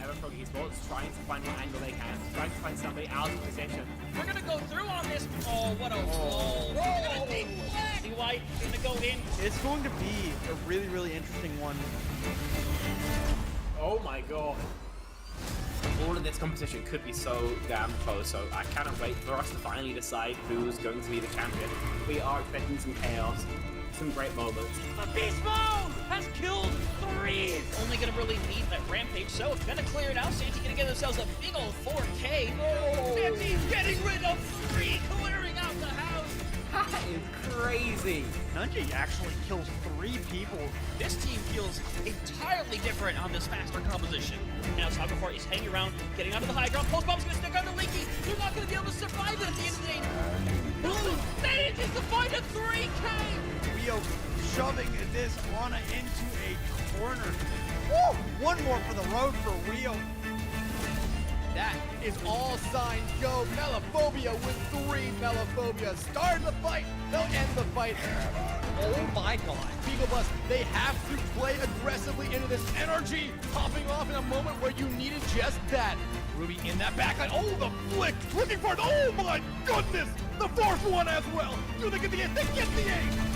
Everfrog Esports trying to find what angle they can, trying to find somebody out of position. We're gonna go through on this. Oh, what a roll! They're gonna deflect. White gonna go in. It's going to be a really, really interesting one. Oh my god. All of this competition could be so damn close, so I cannot wait for us to finally decide who's going to be the champion. We are expecting some chaos, some great moments. The Beast Mode has killed 3. Only gonna really need that Rampage, so it's gonna clear it out. Santi gonna get themselves a big old 4K. Oh. Santi's getting rid of 3, clearing out the house. That is crazy. Nunji actually kills 3 people. This team feels entirely different on this faster composition. Now Saga4 is hanging around, getting onto the high ground. Post bomb's gonna stick on the Leaky. They're not gonna be able to survive it at the end of the day. Blue manages to find a 3K. Rio shoving this Lana into a corner. Woo! One more for the road for Rio. That is all signs go. Melophobia with 3 Melophobia. Starting the fight. They'll end the fight. Oh my god. Beagle Bus, they have to play aggressively into this. NRG popping off in a moment where you needed just that. Ruby in that backline. Oh, the flick. Looking for it. Oh my goodness. The 4th one as well. Do they get the 8? They get the 8.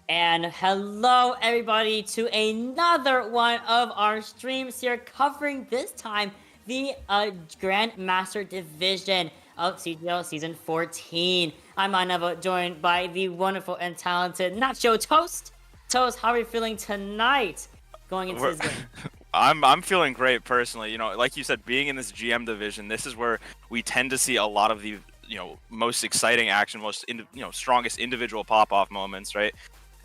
And hello everybody to another one of our streams here, covering this time the Grandmaster Division of CGL Season 14. I'm Anava, joined by the wonderful and talented Nacho Toast. Toast, how are you feeling tonight going into this game? I'm feeling great personally. You know, like you said, being in this GM division, this is where we tend to see a lot of the most exciting action, most strongest individual pop-off moments, right?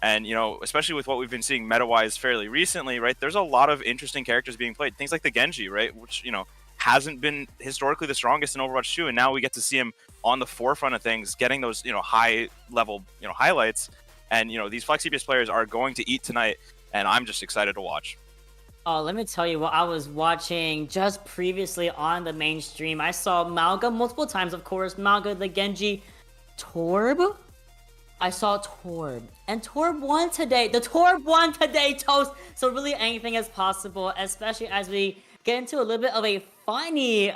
And, especially with what we've been seeing meta-wise fairly recently, right, there's a lot of interesting characters being played. Things like the Genji, right, which, hasn't been historically the strongest in Overwatch 2, and now we get to see him on the forefront of things, getting those, high-level, highlights. And, these Flex CPS players are going to eat tonight, and I'm just excited to watch. Oh, let me tell you what I was watching just previously on the main stream. I saw Malga multiple times, of course. Malga, the Genji, Torb. I saw Torb, and Torb won today. The Torb won today, Toast. So really anything is possible, especially as we get into a little bit of a funny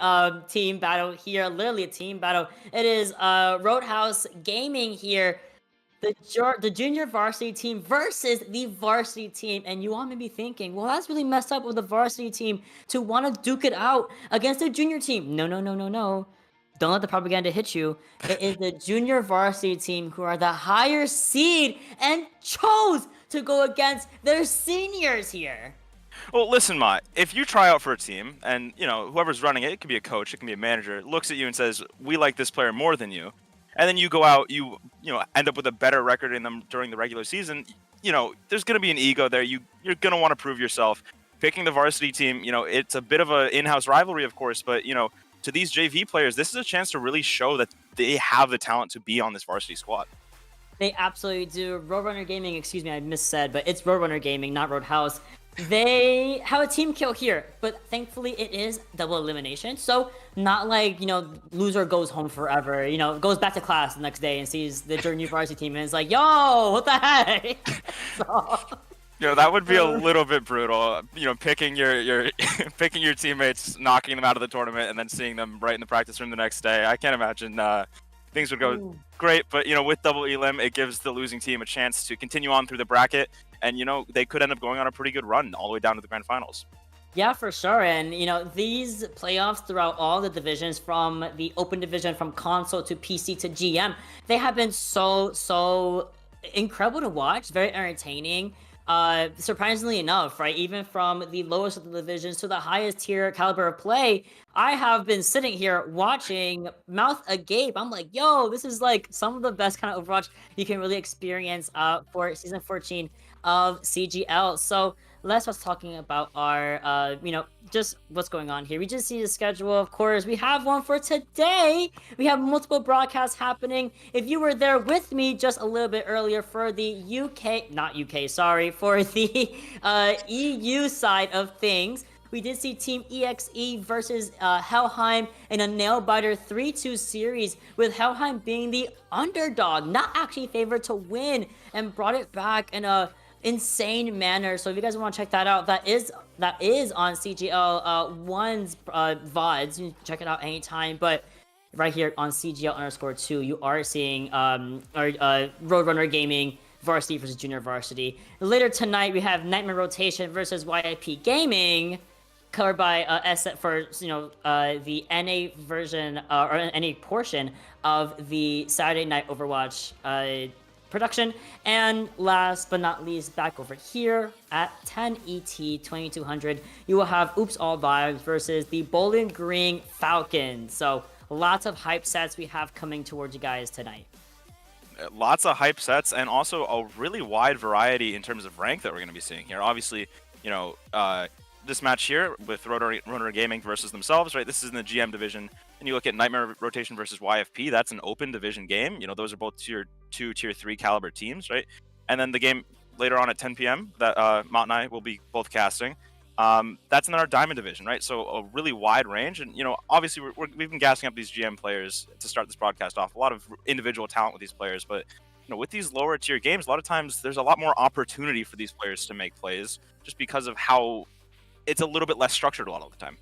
team battle here. Literally a team battle. It is Roadhouse Gaming here. The junior varsity team versus the varsity team. And you all may be thinking, well, that's really messed up with the varsity team to want to duke it out against the junior team. No. Don't let the propaganda hit you. It is the junior varsity team who are the higher seed and chose to go against their seniors here. Well, listen, Mott, if you try out for a team and, whoever's running it, it could be a coach, it can be a manager, looks at you and says, we like this player more than you. And then you go out, you end up with a better record in them during the regular season. There's going to be an ego there. You're going to want to prove yourself. Picking the varsity team, it's a bit of an in-house rivalry, of course, but, to these JV players, this is a chance to really show that they have the talent to be on this varsity squad. They absolutely do. Roadrunner Gaming, excuse me, I missaid, but it's Roadrunner Gaming, not Roadhouse. They have a team kill here, but thankfully it is double elimination. So not like, loser goes home forever, goes back to class the next day and sees the junior varsity team and is like, yo, what the heck? So... that would be a little bit brutal. Picking your picking your teammates, knocking them out of the tournament, and then seeing them right in the practice room the next day. I can't imagine things would go great. But with double elim, it gives the losing team a chance to continue on through the bracket, and they could end up going on a pretty good run all the way down to the grand finals. Yeah, for sure. And, these playoffs throughout all the divisions, from the open division, from console to PC to GM, they have been so incredible to watch, very entertaining. Surprisingly enough, right, even from the lowest of the divisions to the highest tier caliber of play, I have been sitting here watching mouth agape. I'm like, yo, this is like some of the best kind of Overwatch you can really experience for season 14 of CGL. So let's start talking about our, just what's going on here. We just see the schedule, of course. We have one for today. We have multiple broadcasts happening. If you were there with me just a little bit earlier for the for the EU side of things, we did see Team EXE versus Helheim in a nail-biter 3-2 series, with Helheim being the underdog, not actually favored to win, and brought it back in a insane manner. So if you guys want to check that out, that is on CGL one's VODs. You can check it out anytime, but right here on CGL_2, you are seeing Roadrunner Gaming Varsity versus Junior Varsity. Later tonight, we have Nightmare Rotation versus YIP Gaming, covered by for the NA version or NA portion of the Saturday Night Overwatch production. And last but not least, back over here at 10 ET 2200, you will have Oops All Vibes versus the Bowling Green Falcons. So lots of hype sets we have coming towards you guys tonight. Lots of hype sets, and also a really wide variety in terms of rank that we're going to be seeing here. Obviously, this match here with Roadrunner Gaming versus themselves, right? This is in the GM division, and you look at Nightmare Rotation versus YFP. That's an open division game. Those are both tier 2, tier 3 caliber teams, right? And then the game later on at 10 p.m. that Mount and I will be both casting. That's in our Diamond division, right? So a really wide range, and obviously we've been gassing up these GM players to start this broadcast off. A lot of individual talent with these players, but with these lower tier games, a lot of times there's a lot more opportunity for these players to make plays, just because of how it's a little bit less structured a lot of the time.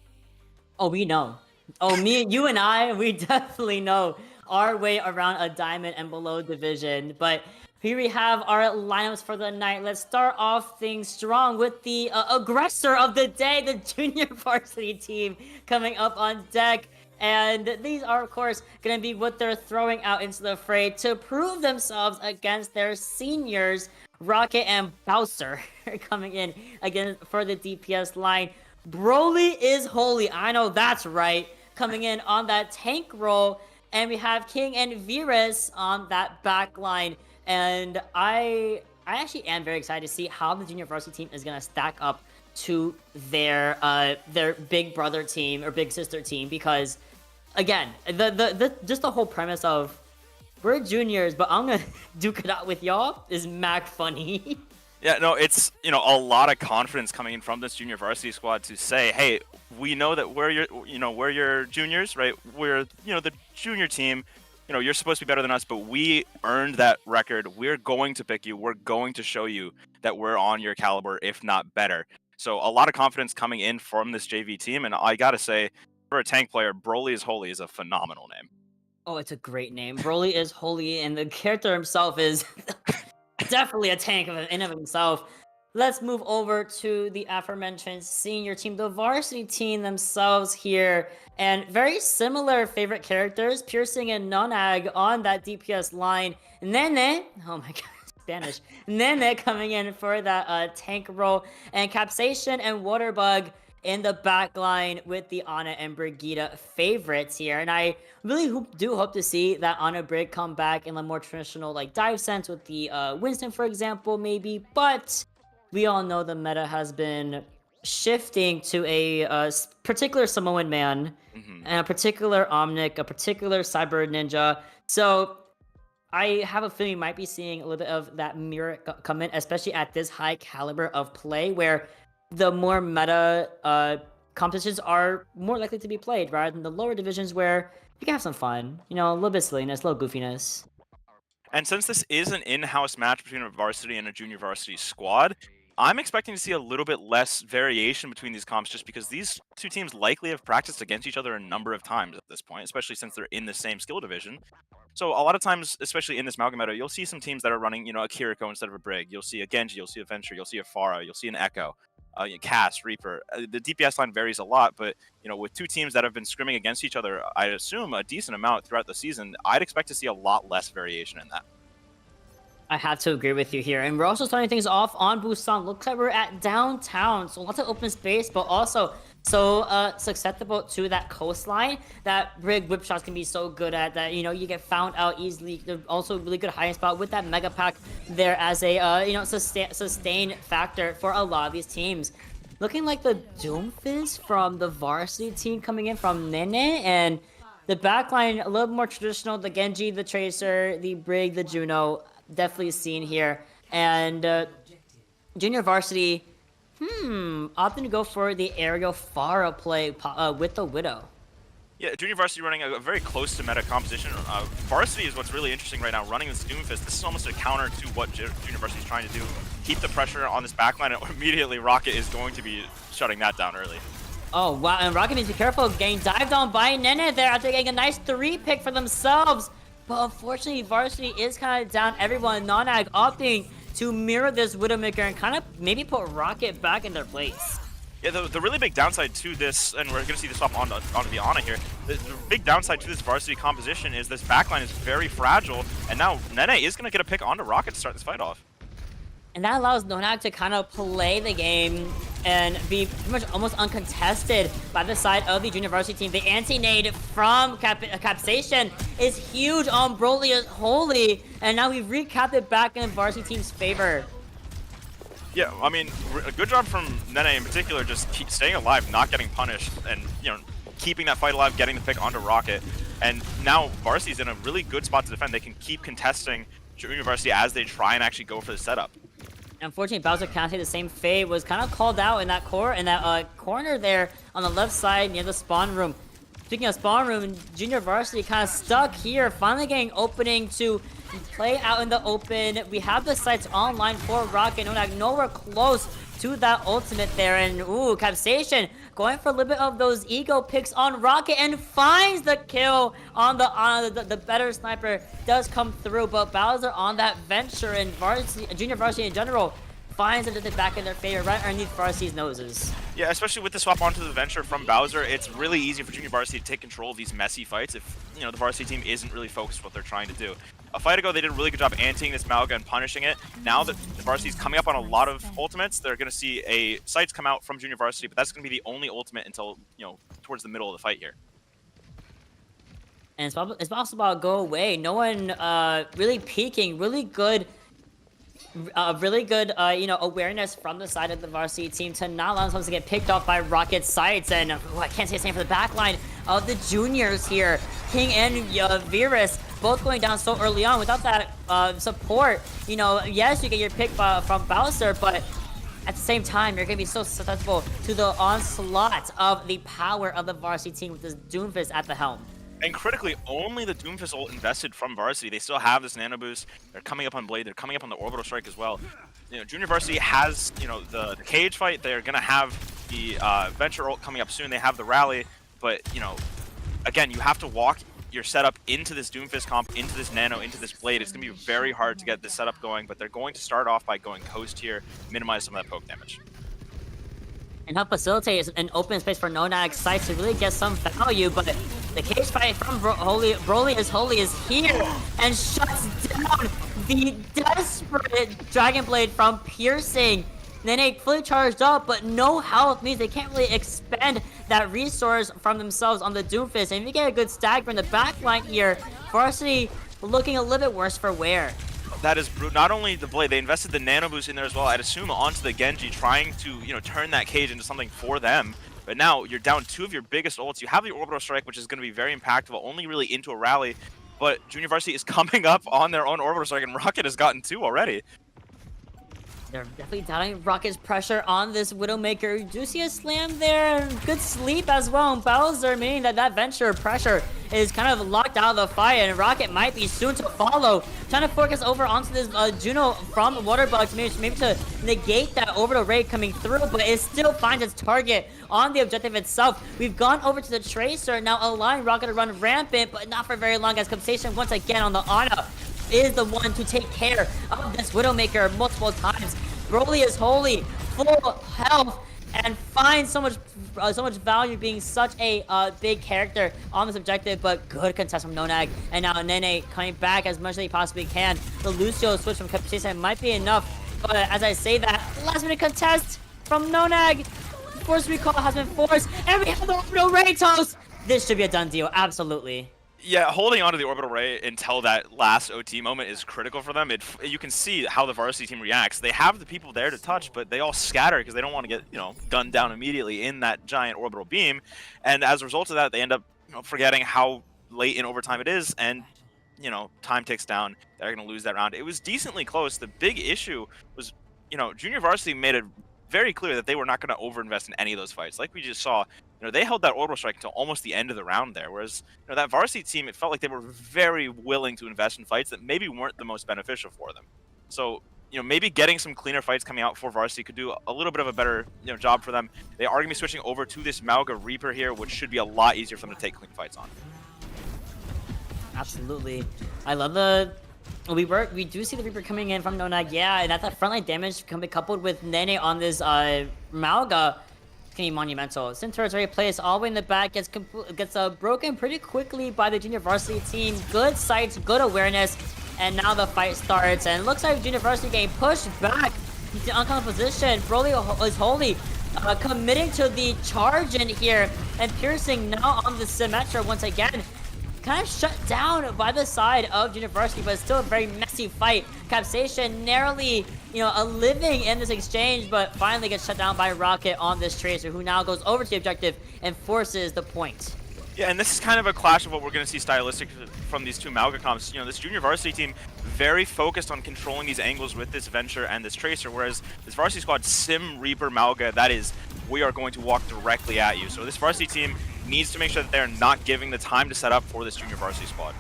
Oh, we know. Oh, you and I, we definitely know our way around a Diamond and below division. But here we have our lineups for the night. Let's start off things strong with the aggressor of the day, the Junior Varsity team, coming up on deck. And these are, of course, going to be what they're throwing out into the fray to prove themselves against their seniors, Rocket and Bowser, coming in again for the DPS line. Broly is holy. I know that's right. Coming in on that tank role. And we have King and Virus on that back line. And I actually am very excited to see how the Junior Varsity team is going to stack up to their big brother team or big sister team, because again, just the whole premise of we're juniors, but I'm gonna duke it out with y'all is mac funny. Yeah, no, it's a lot of confidence coming in from this Junior Varsity squad to say, hey, we know that we're your juniors, right? We're the junior team. You're supposed to be better than us, but we earned that record. We're going to pick you. We're going to show you that we're on your caliber, if not better. So a lot of confidence coming in from this JV team, and I gotta say, for a tank player, Broly is Holy is a phenomenal name. Oh, it's a great name. Broly is holy, and the character himself is definitely a tank in of himself. Let's move over to the aforementioned senior team, the varsity team themselves here. And very similar favorite characters, Piercing and Nonag on that DPS line. Nene, oh my god, Spanish. Nene coming in for that tank role. And Capsation and Waterbug in the back line with the Ana and Brigitte favorites here. And I really do hope to see that Ana Brig come back in a more traditional dive sense with the Winston, for example, maybe. But we all know the meta has been shifting to a particular Samoan man, and a particular Omnic, a particular Cyber Ninja. So I have a feeling we might be seeing a little bit of that mirror come in, especially at this high caliber of play, where the more meta competitions are more likely to be played, rather than the lower divisions where you can have some fun, a little bit of silliness, a little goofiness. And since this is an in-house match between a varsity and a junior varsity squad, I'm expecting to see a little bit less variation between these comps, just because these two teams likely have practiced against each other a number of times at this point, especially since they're in the same skill division. So a lot of times, especially in this Malga meta, you'll see some teams that are running, a Kiriko instead of a Brig. You'll see a Genji, you'll see a Venture, you'll see a Pharah, you'll see an Echo, Cass, Reaper. The DPS line varies a lot, but with two teams that have been scrimming against each other, I assume a decent amount throughout the season, I'd expect to see a lot less variation in that. I have to agree with you here. And we're also starting things off on Busan. Looks like we're at downtown, so lots of open space, but also so susceptible to that coastline that Brig whip shots can be so good at, that you get found out easily. They're also really good hiding spot with that mega pack there as a sustain factor for a lot of these teams. Looking like the Doomfist from the varsity team coming in from Nene, and the backline a little more traditional, the Genji, the Tracer, the Brig, the Juno, definitely seen here. And junior varsity, Opting to go for the aerial Pharah play with the Widow. Yeah, Junior Varsity running a very close to meta composition. Varsity is what's really interesting right now, running this Doomfist. This is almost a counter to what Junior Varsity is trying to do. Keep the pressure on this backline, and immediately Rocket is going to be shutting that down early. Oh, wow, and Rocket needs to be careful, getting dived on by Nene there after getting a nice 3-pick for themselves. But unfortunately, Varsity is kind of down everyone. Nonag opting to mirror this Widowmaker and kind of maybe put Rocket back in their place. Yeah, the really big downside to this, and we're going to see this swap onto the Ana here, the big downside to this Varsity composition is this backline is very fragile, and now Nene is going to get a pick onto Rocket to start this fight off. And that allows Nonag to kind of play the game and be pretty much almost uncontested by the side of the Junior Varsity team. The anti-nade from Capsation is huge on Broly Holy, and now we've recapped it back in Varsity team's favor. Yeah, I mean, a good job from Nene in particular, just keep staying alive, not getting punished, and, you know, keeping that fight alive, getting the pick onto Rocket. And now Varsity's in a really good spot to defend. They can keep contesting Junior Varsity as they try and actually go for the setup. Unfortunately, Bowser can't say the same fate was kind of called out in that corner there on the left side near the spawn room. Speaking of spawn room, Junior Varsity kind of stuck here, finally getting opening to play out in the open. We have the sights online for Rocket. Nowhere close to that ultimate there. And ooh, Capsation going for a little bit of those ego picks on Rocket and finds the kill on the better sniper does come through. But Bowser on that venture and Junior Varsity in general finds it back in their favor right underneath Varsity's noses. Yeah, especially with the swap onto the Venture from Bowser, it's really easy for Junior Varsity to take control of these messy fights if, you know, the Varsity team isn't really focused on what they're trying to do. A fight ago, they did a really good job anteing this Malga and punishing it. Now that the Varsity's coming up on a lot of ultimates, they're going to see a sights come out from Junior Varsity, but that's going to be the only ultimate until, you know, towards the middle of the fight here. And it's also about go away. No one really peeking, really good, you know, awareness from the side of the Varsity team to not allow themselves to get picked off by Rocket sights. And I can't say the same for the backline of the juniors here. King and Virus both going down so early on without that support. You know, yes, you get your pick from Bowser, but at the same time, you're going to be so susceptible to the onslaught of the power of the Varsity team with this Doomfist at the helm. And critically, only the Doomfist ult invested from Varsity. They still have this nano boost. They're coming up on Blade. They're coming up on the Orbital Strike as well. You know, Junior Varsity has, you know, the cage fight. They're going to have the Venture ult coming up soon. They have the rally. But, you know, again, you have to walk your setup into this Doomfist comp, into this nano, into this Blade. It's going to be very hard to get this setup going, but they're going to start off by going coast here, minimize some of that poke damage. And help facilitate an open space for Nonag's sights to really get some value, but the cage fight from Broly is Holy is here and shuts down the desperate Dragon Blade from Piercing. Then they fully charged up, but no health means they can't really expend that resource from themselves on the Doomfist. And if you get a good stagger in the backline here, Varsity looking a little bit worse for wear. That is not only the Blade, they invested the nano boost in there as well, I'd assume onto the Genji, trying to, you know, turn that cage into something for them. But now you're down two of your biggest ults. You have the Orbital Strike, which is going to be very impactful, only really into a rally. But Junior Varsity is coming up on their own Orbital Strike, and Rocket has gotten two already. They're definitely doubting Rocket's pressure on this Widowmaker. You do see a slam there. Good sleep as well. And Bowser, meaning that Venture pressure is kind of locked out of the fight. And Rocket might be soon to follow. Trying to focus over onto this Juno from Waterbugs, maybe to negate that orbital raid coming through. But it still finds its target on the objective itself. We've gone over to the Tracer, now allowing Rocket to run rampant, but not for very long as Compensation once again on the Ana is the one to take care of this Widowmaker multiple times. Broly is Holy, full health, and finds so much value being such a big character on this objective, but good contest from Nonag. And now Nene coming back as much as he possibly can. The Lucio switch from Compensation might be enough, but as I say that, last minute contest from Nonag. Force recall has been forced, and we have the orbital ray toast. This should be a done deal, absolutely. Yeah, holding on to the Orbital Ray until that last OT moment is critical for them. You can see how the Varsity team reacts. They have the people there to touch, but they all scatter because they don't want to get, you know, gunned down immediately in that giant orbital beam. And as a result of that, they end up, you know, forgetting how late in overtime it is, and, you know, time ticks down. They're going to lose that round. It was decently close. The big issue was, you know, Junior Varsity made a very clear that they were not going to overinvest in any of those fights. Like we just saw, they held that orbital strike until almost the end of the round there. Whereas, that Varsity team, it felt like they were very willing to invest in fights that maybe weren't the most beneficial for them. So, maybe getting some cleaner fights coming out for Varsity could do a little bit of a better, job for them. They are going to be switching over to this Mauga Reaper here, which should be a lot easier for them to take clean fights on. Absolutely. I love the... We do see the Reaper coming in from Nonag, yeah, and that frontline damage can be coupled with Nene on this Mauga. It's gonna be monumental. Centaur's already placed all the way in the back, gets broken pretty quickly by the Junior Varsity team. Good sights, good awareness, and now the fight starts. And it looks like Junior Varsity getting pushed back into uncommon position. Broly is Holy committing to the charge in here, and Piercing now on the Symmetra once again. Kind of shut down by the side of University, but it's still a very messy fight. Capsation narrowly, a living in this exchange, but finally gets shut down by Rocket on this Tracer, who now goes over to the objective and forces the point. Yeah, and this is kind of a clash of what we're going to see stylistic from these two Mauga comps. This Junior Varsity team very focused on controlling these angles with this Venture and this Tracer, whereas this Varsity squad, Sim, Reaper, Mauga, that is, we are going to walk directly at you. So this Varsity team needs to make sure that they're not giving the time to set up for this Junior Varsity squad.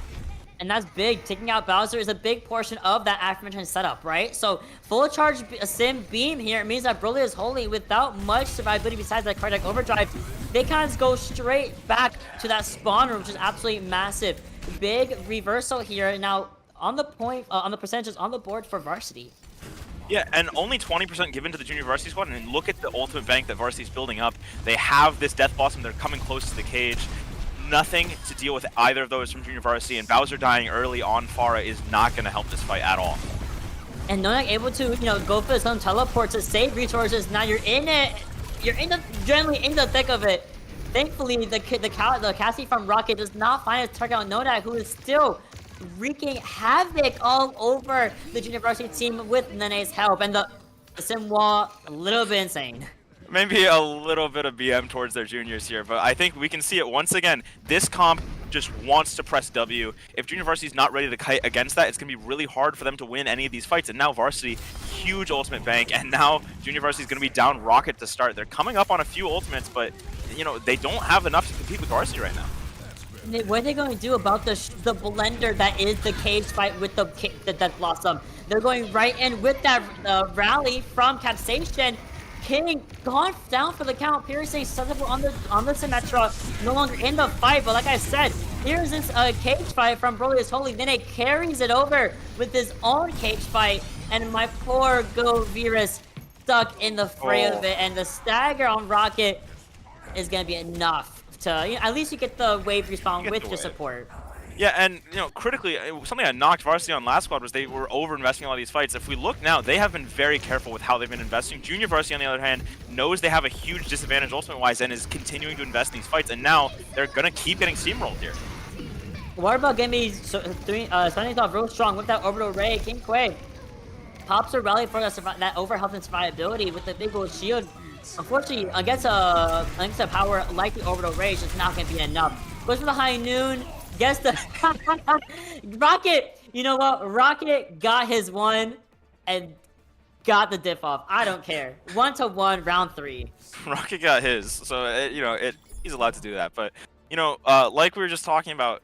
And that's big. Taking out Bowser is a big portion of that aforementioned setup, right? So full charge Sim Beam here means that Broly is Holy without much survivability besides that cardiac overdrive. They kind of go straight back to that spawn room, which is absolutely massive. Big reversal here. Now on the point, on the percentages on the board for Varsity. Yeah, and only 20% given to the Junior Varsity squad, and look at the ultimate bank that Varsity's building up. They have this Death Blossom, they're coming close to the cage. Nothing to deal with either of those from Junior Varsity, and Bowser dying early on Pharah is not going to help this fight at all. And Nonak able to, go for his own teleport to save resources. Now you're in it. You're generally in the thick of it. Thankfully, the Cassie from Rocket does not find his target on Nonak, who is still wreaking havoc all over the Junior Varsity team with Nene's help, and the Sim wall a little bit insane. Maybe a little bit of BM towards their juniors here, but I think we can see it once again. This comp just wants to press W. If Junior Varsity's not ready to kite against that, it's going to be really hard for them to win any of these fights. And now Varsity, huge ultimate bank, and now Junior Varsity's going to be down Rocket to start. They're coming up on a few ultimates, but they don't have enough to compete with Varsity right now. What are they going to do about the blender that is the cage fight with the Death Blossom? They're going right in with that rally from Capsation. King gone down for the count. Piercing susceptible on the Symmetra, no longer in the fight. But like I said, here's this cage fight from Broly is Holy. Then it carries it over with his own cage fight, and my poor Go Virus stuck in the fray of it. And the stagger on Rocket is gonna be enough to at least you get the wave respawn with your support. Yeah, and critically, something that knocked Varsity on last squad was they were over-investing a lot of these fights. If we look now, they have been very careful with how they've been investing. Junior Varsity, on the other hand, knows they have a huge disadvantage ultimate-wise and is continuing to invest in these fights, and now they're gonna keep getting steamrolled here. What about getting me starting off real strong with that orbital ray? King Quay pops a rally for that over health and survivability with the big old shield. Unfortunately, against a power like the orbital ray, it's just not gonna be enough. Goes for the high noon. Guess the Rocket. You know what? Rocket got his one and got the diff off. I don't care. 1-1, round 3. Rocket got his, so he's allowed to do that. But like we were just talking about,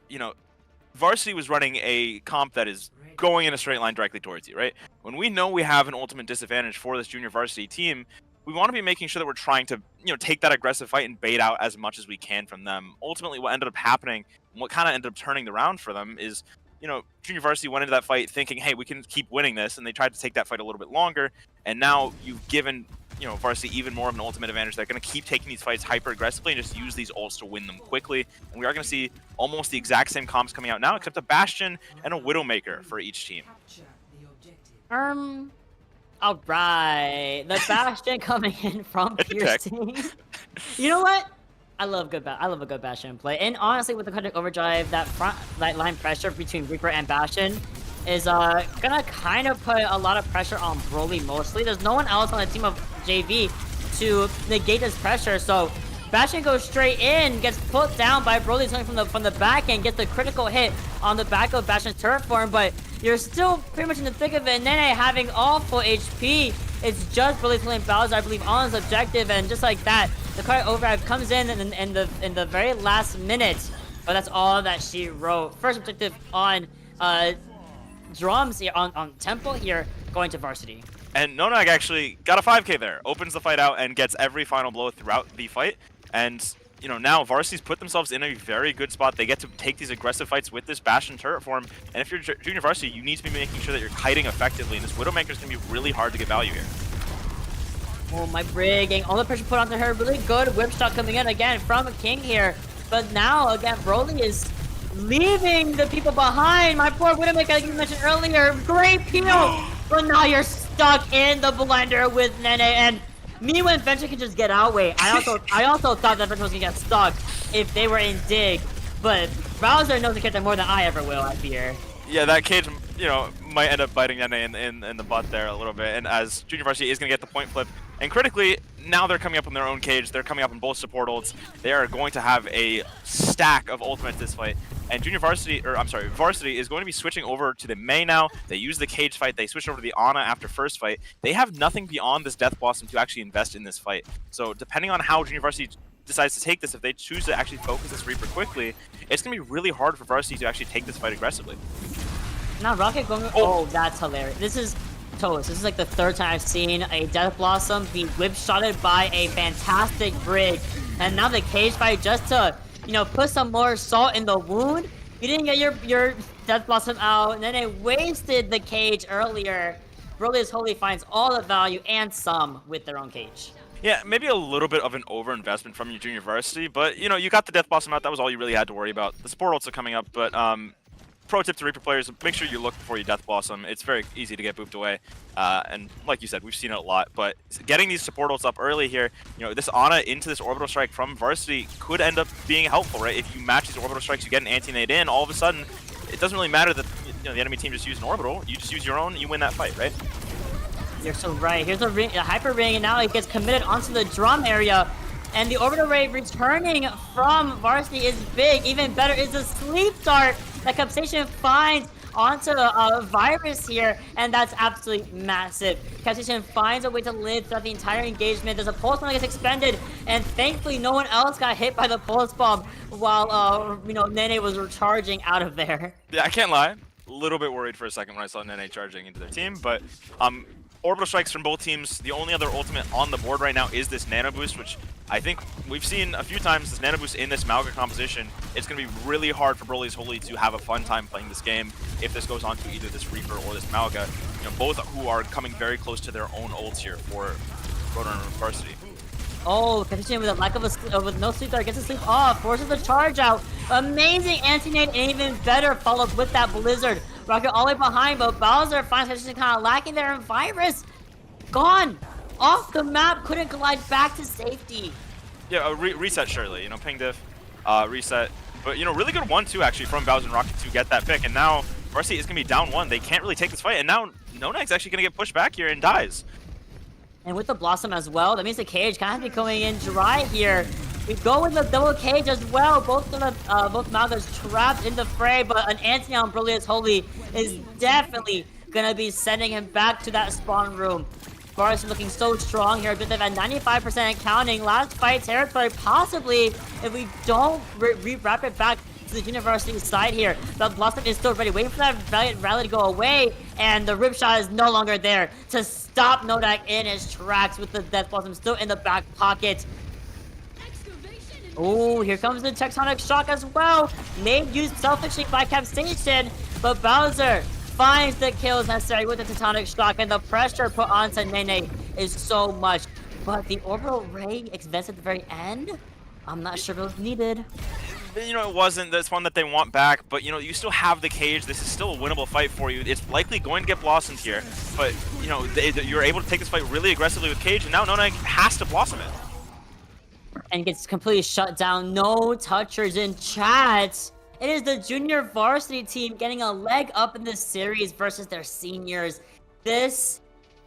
Varsity was running a comp that is going in a straight line directly towards you, right? When we know we have an ultimate disadvantage for this Junior Varsity team, we want to be making sure that we're trying to, take that aggressive fight and bait out as much as we can from them. Ultimately, what ended up happening, and what kind of ended up turning the round for them is, Junior Varsity went into that fight thinking, hey, we can keep winning this, and they tried to take that fight a little bit longer, and now you've given, Varsity even more of an ultimate advantage. They're going to keep taking these fights hyper-aggressively and just use these ults to win them quickly, and we are going to see almost the exact same comps coming out now, except a Bastion and a Widowmaker for each team. All right, the Bastion coming in from Piercing. You know what? I love a good Bastion play, and honestly, with the cardiac overdrive, that front line pressure between Reaper and Bastion is gonna kind of put a lot of pressure on Broly. Mostly, there's no one else on the team of JV to negate this pressure, so Bastion goes straight in, gets put down by Broly coming from the back end, gets the critical hit on the back of Bastion's turret form, but you're still pretty much in the thick of it. And Nene having all full HP It's just Broly playing Bowser, I believe, on his objective, and just like that, the card overdrive comes in the very last minute. But that's all that she wrote. First objective on drums here, on Temple here, going to Varsity. And Nonag actually got a 5k there, opens the fight out and gets every final blow throughout the fight. And, you know, now Varsity's put themselves in a very good spot. They get to take these aggressive fights with this Bastion turret form. And if you're Junior Varsity, you need to be making sure that you're kiting effectively. And this Widowmaker is going to be really hard to get value here. Oh, my Brig, getting all the pressure put onto her. Really good whip shot coming in again from King here. But now, again, Broly is leaving the people behind. My poor Widowmaker, like you mentioned earlier, great peel. But now you're stuck in the blender with Nene, and me when Venture can just get out. Wait, I also thought that Venture was gonna get stuck if they were in dig, but Bowser knows the character more than I ever will, I fear. Yeah, that cage, you know, might end up biting Nene in the butt there a little bit, and as Junior Varsity is gonna get the point flip, and critically, now they're coming up in their own cage, they're coming up in both support ults, they are going to have a stack of ultimates this fight. And Varsity is going to be switching over to the Mei now. They use the cage fight. They switch over to the Ana after first fight. They have nothing beyond this Death Blossom to actually invest in this fight. So depending on how Junior Varsity decides to take this, if they choose to actually focus this Reaper quickly, it's going to be really hard for Varsity to actually take this fight aggressively. Now Rocket going... Oh, that's hilarious. This is... Toast. This is like the third time I've seen a Death Blossom be whip-shotted by a fantastic Brig. And now the cage fight just to... you know, put some more salt in the wound. You didn't get your Death Blossom out, and then it wasted the cage earlier. Broly Holy finds all the value and some with their own cage. Yeah, maybe a little bit of an overinvestment from your Junior Varsity, but, you know, you got the Death Blossom out. That was all you really had to worry about. The support ults are coming up, but pro tip to Reaper players, make sure you look before you Death Blossom. It's very easy to get booped away. And like you said, we've seen it a lot, but getting these support ults up early here, you know, this Ana into this Orbital Strike from Varsity could end up being helpful, right? If you match these Orbital Strikes, you get an anti-nade in, all of a sudden, it doesn't really matter that, you know, the enemy team just used an Orbital. You just use your own, you win that fight, right? You're so right. Here's a Hyper Ring, and now it gets committed onto the drum area. And the Orbital Ray returning from Varsity is big. Even better is the Sleep Dart that Capsation finds onto Virus here, and that's absolutely massive. Capsation finds a way to live throughout the entire engagement. There's a Pulse Bomb that gets expended, and thankfully no one else got hit by the Pulse Bomb while, you know, Nene was recharging out of there. Yeah, I can't lie. A little bit worried for a second when I saw Nene charging into their team, but Orbital Strikes from both teams. The only other ultimate on the board right now is this Nano Boost, which I think we've seen a few times, this Nano Boost in this Malga composition. It's going to be really hard for Broly's Holy to have a fun time playing this game if this goes on to either this Reaper or this Malga. You know, both who are coming very close to their own ults here for Roadrunner Varsity. Oh, Capsation with a lack of with no sleep dart gets the sleep off, forces the charge out. Amazing anti-nade, and even better follow-up with that Blizzard. Rocket all the way behind, but Bowser finds Capsation kind of lacking there, and Virus gone off the map, couldn't glide back to safety. Yeah, a reset surely, you know, ping diff, reset. But, you know, really good 1-2 actually from Bowser and Rocket to get that pick, and now Varsity is going to be down 1. They can't really take this fight, and now Nonag's actually going to get pushed back here and dies. And with the Blossom as well, that means the cage kind of be coming in dry here. We go with the double cage as well. Both Malgas trapped in the fray, but an anti on Brilliant Holy is definitely gonna be sending him back to that spawn room. Varsity looking so strong here, but they've at 95% and counting. Last fight territory, possibly, if we don't wrap it back to the Junior Varsity side here. The Blossom is still ready, waiting for that rally to go away, and the Rip Shot is no longer there to stop Nodak in his tracks with the Death Blossom still in the back pocket. Oh, here comes the Tectonic Shock as well. Made use selfishly by Capstation, but Bowser finds the kills necessary with the Tectonic Shock, and the pressure put onto Nene is so much. But the Orbital Ray expense at the very end, I'm not sure if it was needed. You know, it wasn't. That's one that they want back, but, you know, you still have the cage. This is still a winnable fight for you. It's likely going to get blossomed here, but, you know, you're able to take this fight really aggressively with cage, and now Nonag has to blossom it. And gets completely shut down. No touchers in chat. It is the Junior Varsity team getting a leg up in this series versus their seniors. This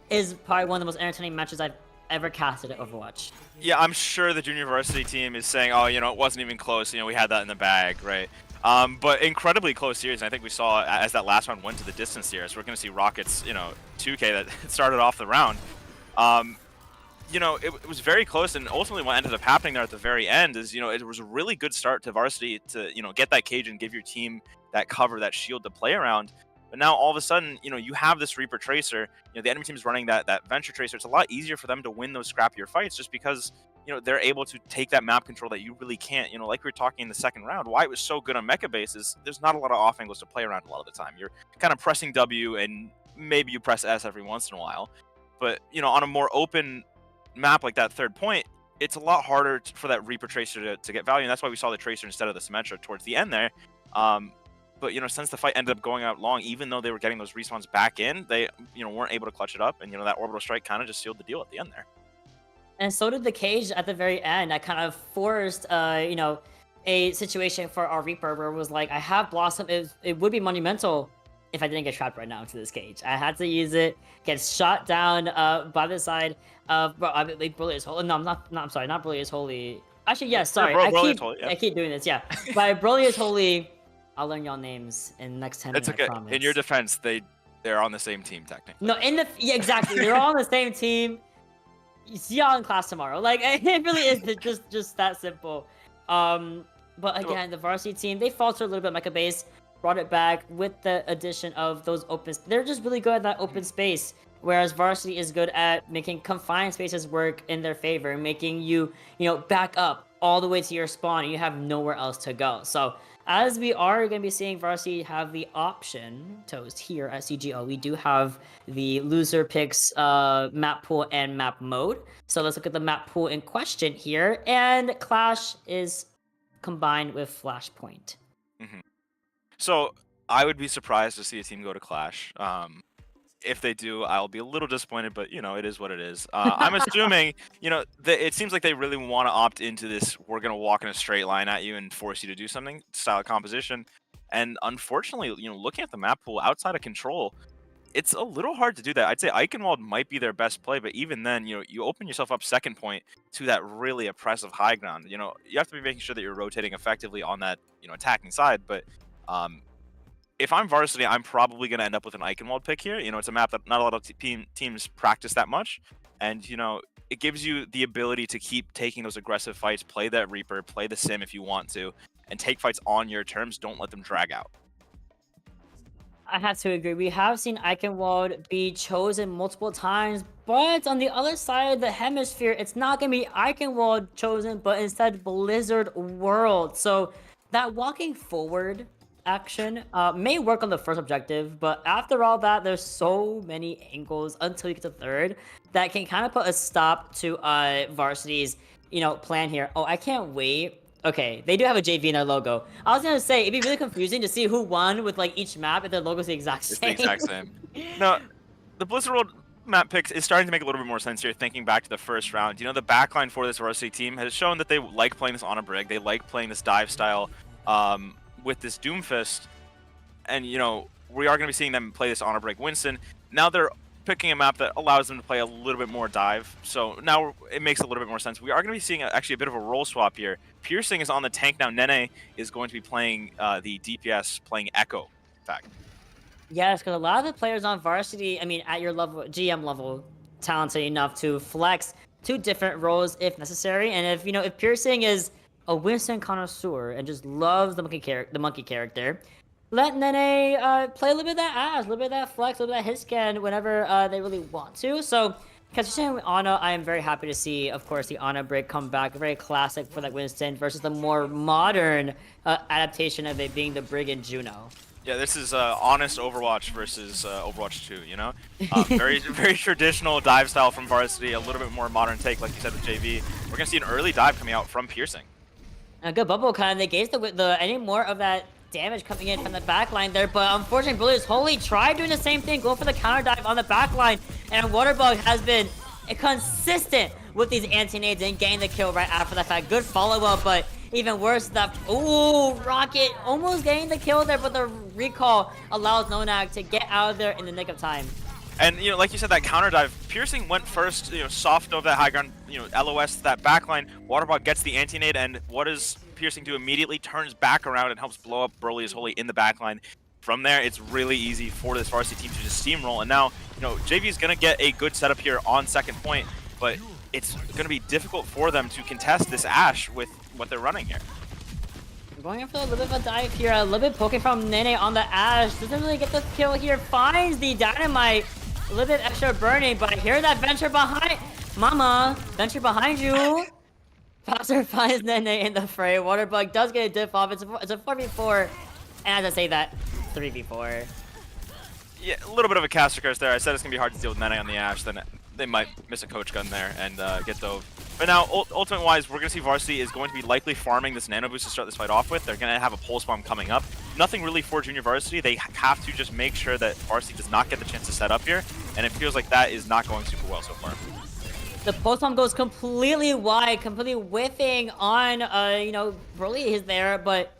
is probably one of the most entertaining matches I've ever casted at Overwatch. Yeah, I'm sure the Junior Varsity team is saying, oh, you know, it wasn't even close. You know, we had that in the bag, right? But incredibly close series. And I think we saw as that last round went to the distance here. So we're going to see Rockets, you know, 2K that started off the round. You know, it was very close, and ultimately what ended up happening there at the very end is, you know, it was a really good start to Varsity to, you know, get that cage and give your team that cover, that shield to play around. But now all of a sudden, you know, you have this Reaper Tracer, you know, the enemy team is running that Venture Tracer. It's a lot easier for them to win those scrappier fights just because, you know, they're able to take that map control that you really can't. You know, like we were talking in the second round, why it was so good on mecha base is there's not a lot of off angles to play around a lot of the time. You're kind of pressing W and maybe you press S every once in a while. But, you know, on a more open map like that third point, it's a lot harder for that Reaper Tracer to get value, and that's why we saw the Tracer instead of the Symmetra towards the end there. But, you know, since the fight ended up going out long, even though they were getting those respawns back in, they, you know, weren't able to clutch it up, and, you know, that orbital strike kind of just sealed the deal at the end there. And so did the cage at the very end. I kind of forced, you know, a situation for our Reaper where it was like, I have Blossom. It would be monumental if I didn't get trapped right now into this cage. I had to use it, get shot down by the side of Brilliant Holy. No, I'm sorry, not Brilliant Holy. Actually, yes, sorry. I keep doing this, yeah. By Brilliant Holy, I'll learn y'all names in the next 10 minutes. It's okay. I promise. In your defense, they're on the same team technically. No, yeah, exactly. They're all on the same team. You see y'all in class tomorrow. Like, it really is just that simple. But again, the Varsity team, they faltered a little bit mecha base, brought it back with the addition of those they're just really good at that open space, whereas Varsity is good at making confined spaces work in their favor, making you know, back up all the way to your spawn and you have nowhere else to go. So as we are going to be seeing Varsity have the option, Toast, here at CGL, we do have the loser picks map pool and map mode. So let's look at the map pool in question here. And Clash is combined with Flashpoint. Mm-hmm. So I would be surprised to see a team go to Clash. If they do, I'll be a little disappointed, but, you know, it is what it is. I'm assuming, you know, it seems like they really want to opt into this, we're going to walk in a straight line at you and force you to do something style of composition. And unfortunately, you know, looking at the map pool outside of control, it's a little hard to do that. I'd say Eichenwald might be their best play, but even then, you know, you open yourself up second point to that really oppressive high ground. You know, you have to be making sure that you're rotating effectively on that, you know, attacking side, but if I'm Varsity, I'm probably going to end up with an Eichenwald pick here. You know, it's a map that not a lot of teams practice that much. And, you know, it gives you the ability to keep taking those aggressive fights, play that Reaper, play the Sim if you want to, and take fights on your terms. Don't let them drag out. I have to agree. We have seen Eichenwald be chosen multiple times, but on the other side of the hemisphere, it's not going to be Eichenwald chosen, but instead Blizzard World. So that walking forward action may work on the first objective, but after all that, there's so many angles until you get to third that can kind of put a stop to Varsity's, you know, plan here. Oh, I can't wait. Okay, they do have a JV in their logo. I was gonna say it'd be really confusing to see who won with like each map if their logo's the exact same. It's the exact same. No, the Blizzard World map picks is starting to make a little bit more sense here, thinking back to the first round. You know, the backline for this Varsity team has shown that they like playing this on a brig. They like playing this dive style with this Doomfist. And, you know, we are going to be seeing them play this on a brig Winston. Now they're picking a map that allows them to play a little bit more dive. So now it makes a little bit more sense. We are going to be seeing actually a bit of a role swap here. Piercing is on the tank now. Nene is going to be playing the DPS, playing Echo, in fact. Yes, because a lot of the players on Varsity, I mean, at your level, GM level, talented enough to flex two different roles if necessary. And if, you know, if Piercing is a Winston connoisseur and just loves the monkey character, let Nene play a little bit of that ass, a little bit of that flex, a little bit of that hit scan whenever they really want to. So, considering with Ana, I am very happy to see, of course, the Ana break come back. Very classic for that Winston versus the more modern adaptation of it being the Brig and Juno. Yeah, this is honest Overwatch versus Overwatch 2, you know? Very traditional dive style from Varsity, a little bit more modern take, like you said, with JV. We're going to see an early dive coming out from Piercing. A good bubble kind of negates any more of that damage coming in from the backline there, but unfortunately, Brilliant Holy tried doing the same thing, going for the counter dive on the backline, and Waterbug has been consistent with these anti-nades and getting the kill right after that fact. Good follow-up, but even worse, Rocket almost getting the kill there, but the recall allows Nonak to get out of there in the nick of time. And, you know, like you said, that counter dive, Piercing went first, you know, soft over that high ground, you know, LOS to that backline. Waterbog gets the anti-nade, and what does Piercing do immediately? Turns back around and helps blow up Broly is Holy in the backline. from there, it's really easy for this Varsity team to just steamroll. And now, JV is going to get a good setup here on second point, but it's going to be difficult for them to contest this Ashe with what they're running here. Going in for a little bit of a dive here, a little bit poking from Nene on the Ashe. Doesn't really get the kill here, finds the dynamite. A little bit extra burning, but I hear that Venture behind. Mama, Venture behind you. Bowser finds Nene in the fray. Waterbug does get a diff off. It's a 4v4. And as I say that, 3v4. Yeah, a little bit of a caster curse there. I said it's going to be hard to deal with Nene on the Ashe. Then they might miss a coach gun there and get dove. But now, ultimate-wise, we're going to see Varsity is going to be likely farming this Nano Boost to start this fight off with. They're going to have a Pulse Bomb coming up. Nothing really for Junior Varsity. They have to just make sure that Varsity does not get the chance to set up here. And it feels like that is not going super well so far. The Pulse Bomb goes completely wide, completely whiffing on, Broly is there, but...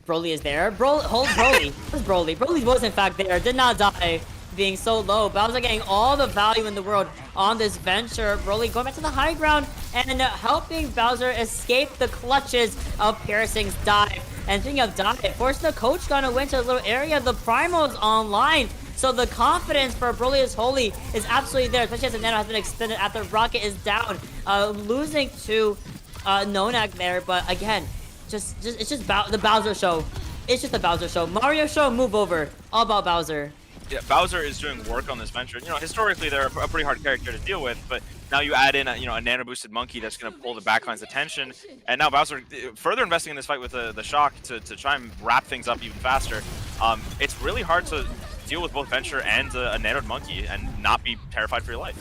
Broly is there. Hold Broly. Where's Broly? Broly was in fact there. Did not die, being so low. Bowser getting all the value in the world on this venture. Broly going back to the high ground and helping Bowser escape the clutches of Piercing's dive. And speaking of dive, forcing the coach gun to win to a little area. The Primal's online. So the confidence for Broly is Holy is absolutely there, especially as the Nano has been extended after Rocket is down. Losing to Nonag there, but again, it's just the Bowser show. It's just the Bowser show. Mario show, move over. All about Bowser. Yeah, Bowser is doing work on this venture. Historically they're a pretty hard character to deal with, but now you add in a nano boosted monkey that's going to pull the backline's attention, and now Bowser further investing in this fight with the shock to try and wrap things up even faster. It's really hard to deal with both venture and a nanoed monkey and not be terrified for your life.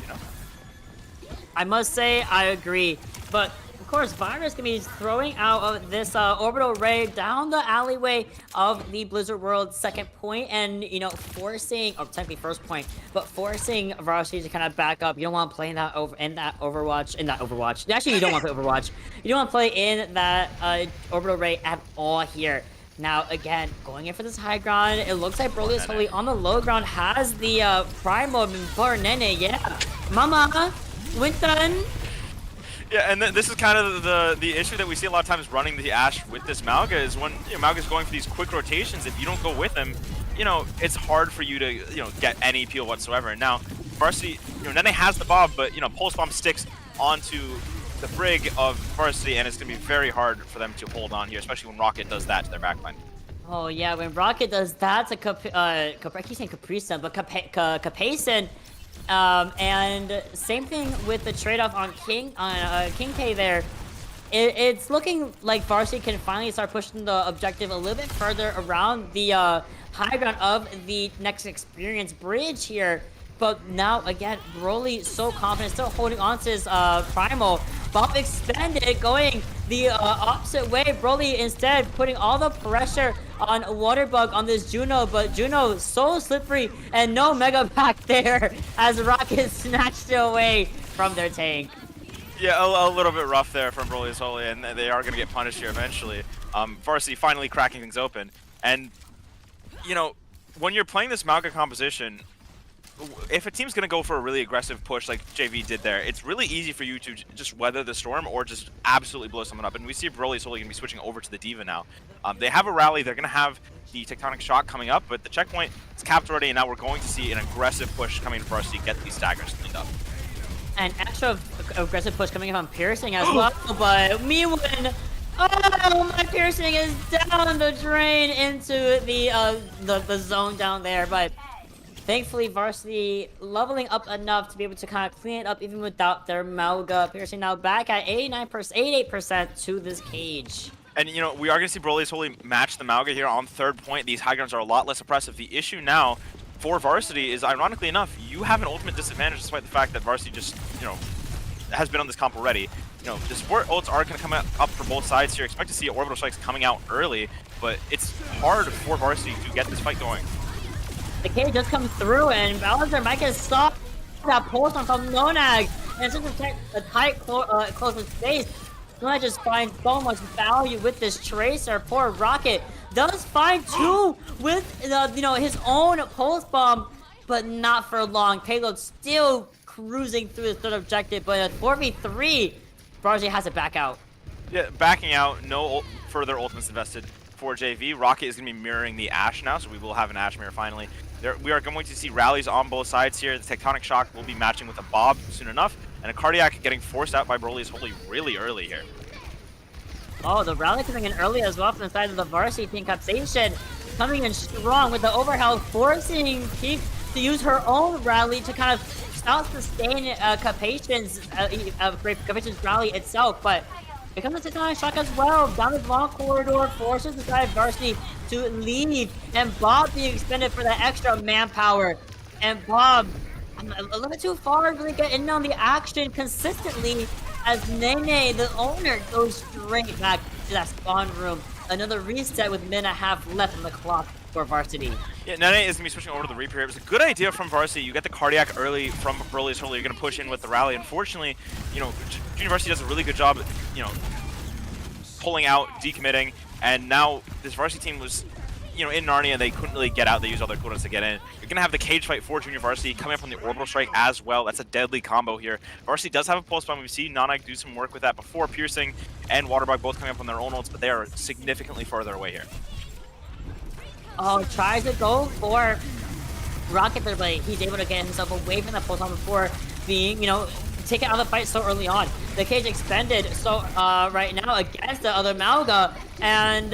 I must say I agree, but of course, Virus can be throwing out of this orbital ray down the alleyway of the Blizzard World second point, and forcing, or technically first point, but forcing Varsity to kind of back up. You don't want to play in that Overwatch. Actually, you don't want to play Overwatch. You don't want to play in that orbital ray at all here. Now, again, going in for this high ground. It looks like Broly is totally on the low ground. Has the Primal for Nene. Yeah, Mama, Winston. Yeah, and this is kind of the issue that we see a lot of times running the Ashe with this Malga is when Malga's going for these quick rotations. If you don't go with him, it's hard for you to get any peel whatsoever. And now Varsity, Nene has the Bob, but Pulse Bomb sticks onto the Brig of Varsity, and it's gonna be very hard for them to hold on here, especially when Rocket does that to their backline. Oh yeah, when Rocket does that to I keep saying Capricin, but Capacin. And same thing with the trade-off on King K there. It's looking like Varsity can finally start pushing the objective a little bit further around the high ground of the next experience bridge here. But now again, Broly so confident, still holding on to his Primal. Bob extended, going the opposite way. Broly instead putting all the pressure on Waterbug on this Juno, but Juno so slippery and no Mega Pack there as Rocket snatched it away from their tank. Yeah, a little bit rough there from Broly Holy, and they are going to get punished here eventually. Varsity finally cracking things open. And, when you're playing this Malga composition, if a team's going to go for a really aggressive push like JV did there, it's really easy for you to just weather the storm or just absolutely blow someone up. And we see Broly's Holy going to be switching over to the D.Va now. They have a rally. They're going to have the Tectonic Shock coming up, but the checkpoint is capped already, and now we're going to see an aggressive push coming for us to get these staggers cleaned up. An extra aggressive push coming from Piercing as well, but Miwin, oh, my Piercing is down the drain into the zone down there, but thankfully Varsity leveling up enough to be able to kind of clean it up even without their Malga. Piercing now back at 88% to this cage. And, we are going to see Broly's Holy match the Malga here on third point. These high grounds are a lot less oppressive. The issue now for Varsity is, ironically enough, you have an ultimate disadvantage despite the fact that Varsity just, has been on this comp already. The support ults are going to come up for both sides here. Expect to see orbital strikes coming out early, but it's hard for Varsity to get this fight going. The cage just comes through, and Bowser might get stopped. That pulse on from Nonag, and it's just a tight, close space. Nonag just finds so much value with this Tracer. Poor Rocket does find two with his own pulse bomb, but not for long. Payload still cruising through his third objective, but at 4v3, Varsity has to back out. Yeah, backing out, no further ultimates invested. for JV. Rocket is going to be mirroring the Ashe now, so we will have an Ashe mirror finally. We are going to see rallies on both sides here. The Tectonic Shock will be matching with a Bob soon enough, and a Cardiac getting forced out by Broly is Holy really early here. Oh, the rally coming in early as well from the side of the Varsity team. Capsation coming in strong with the overhealth, forcing Peak to use her own rally to kind of stop sustain Capation's rally itself, but here comes the Tectonic Shock as well. Down the long corridor, forces the side of Varsity to leave, and Bob being expended for that extra manpower. And Bob, a little bit too far, really get in on the action consistently as Nene, the owner, goes straight back to that spawn room. Another reset with a minute and a half left on the clock for Varsity. Yeah, Nene is going to be switching over to the Reaper here. It was a good idea from Varsity. You get the Cardiac early from Broly, so you're going to push in with the rally. Unfortunately, you know, Junior Varsity does a really good job, you know, pulling out, decommitting, and now this Varsity team was, you know, in Narnia, they couldn't really get out. They used all their quotas to get in. You're going to have the cage fight for Junior Varsity coming up from the Orbital Strike as well. That's a deadly combo here. Varsity does have a pulse bomb. We've seen Nanak do some work with that before. Piercing and Waterbug both coming up on their own ults, but they are significantly farther away here. Oh, tries to go for Rocket there, but he's able to get himself away from the pulse bomb before being, you know, taken out of the fight so early on. The cage expended so right now against the other Malga, and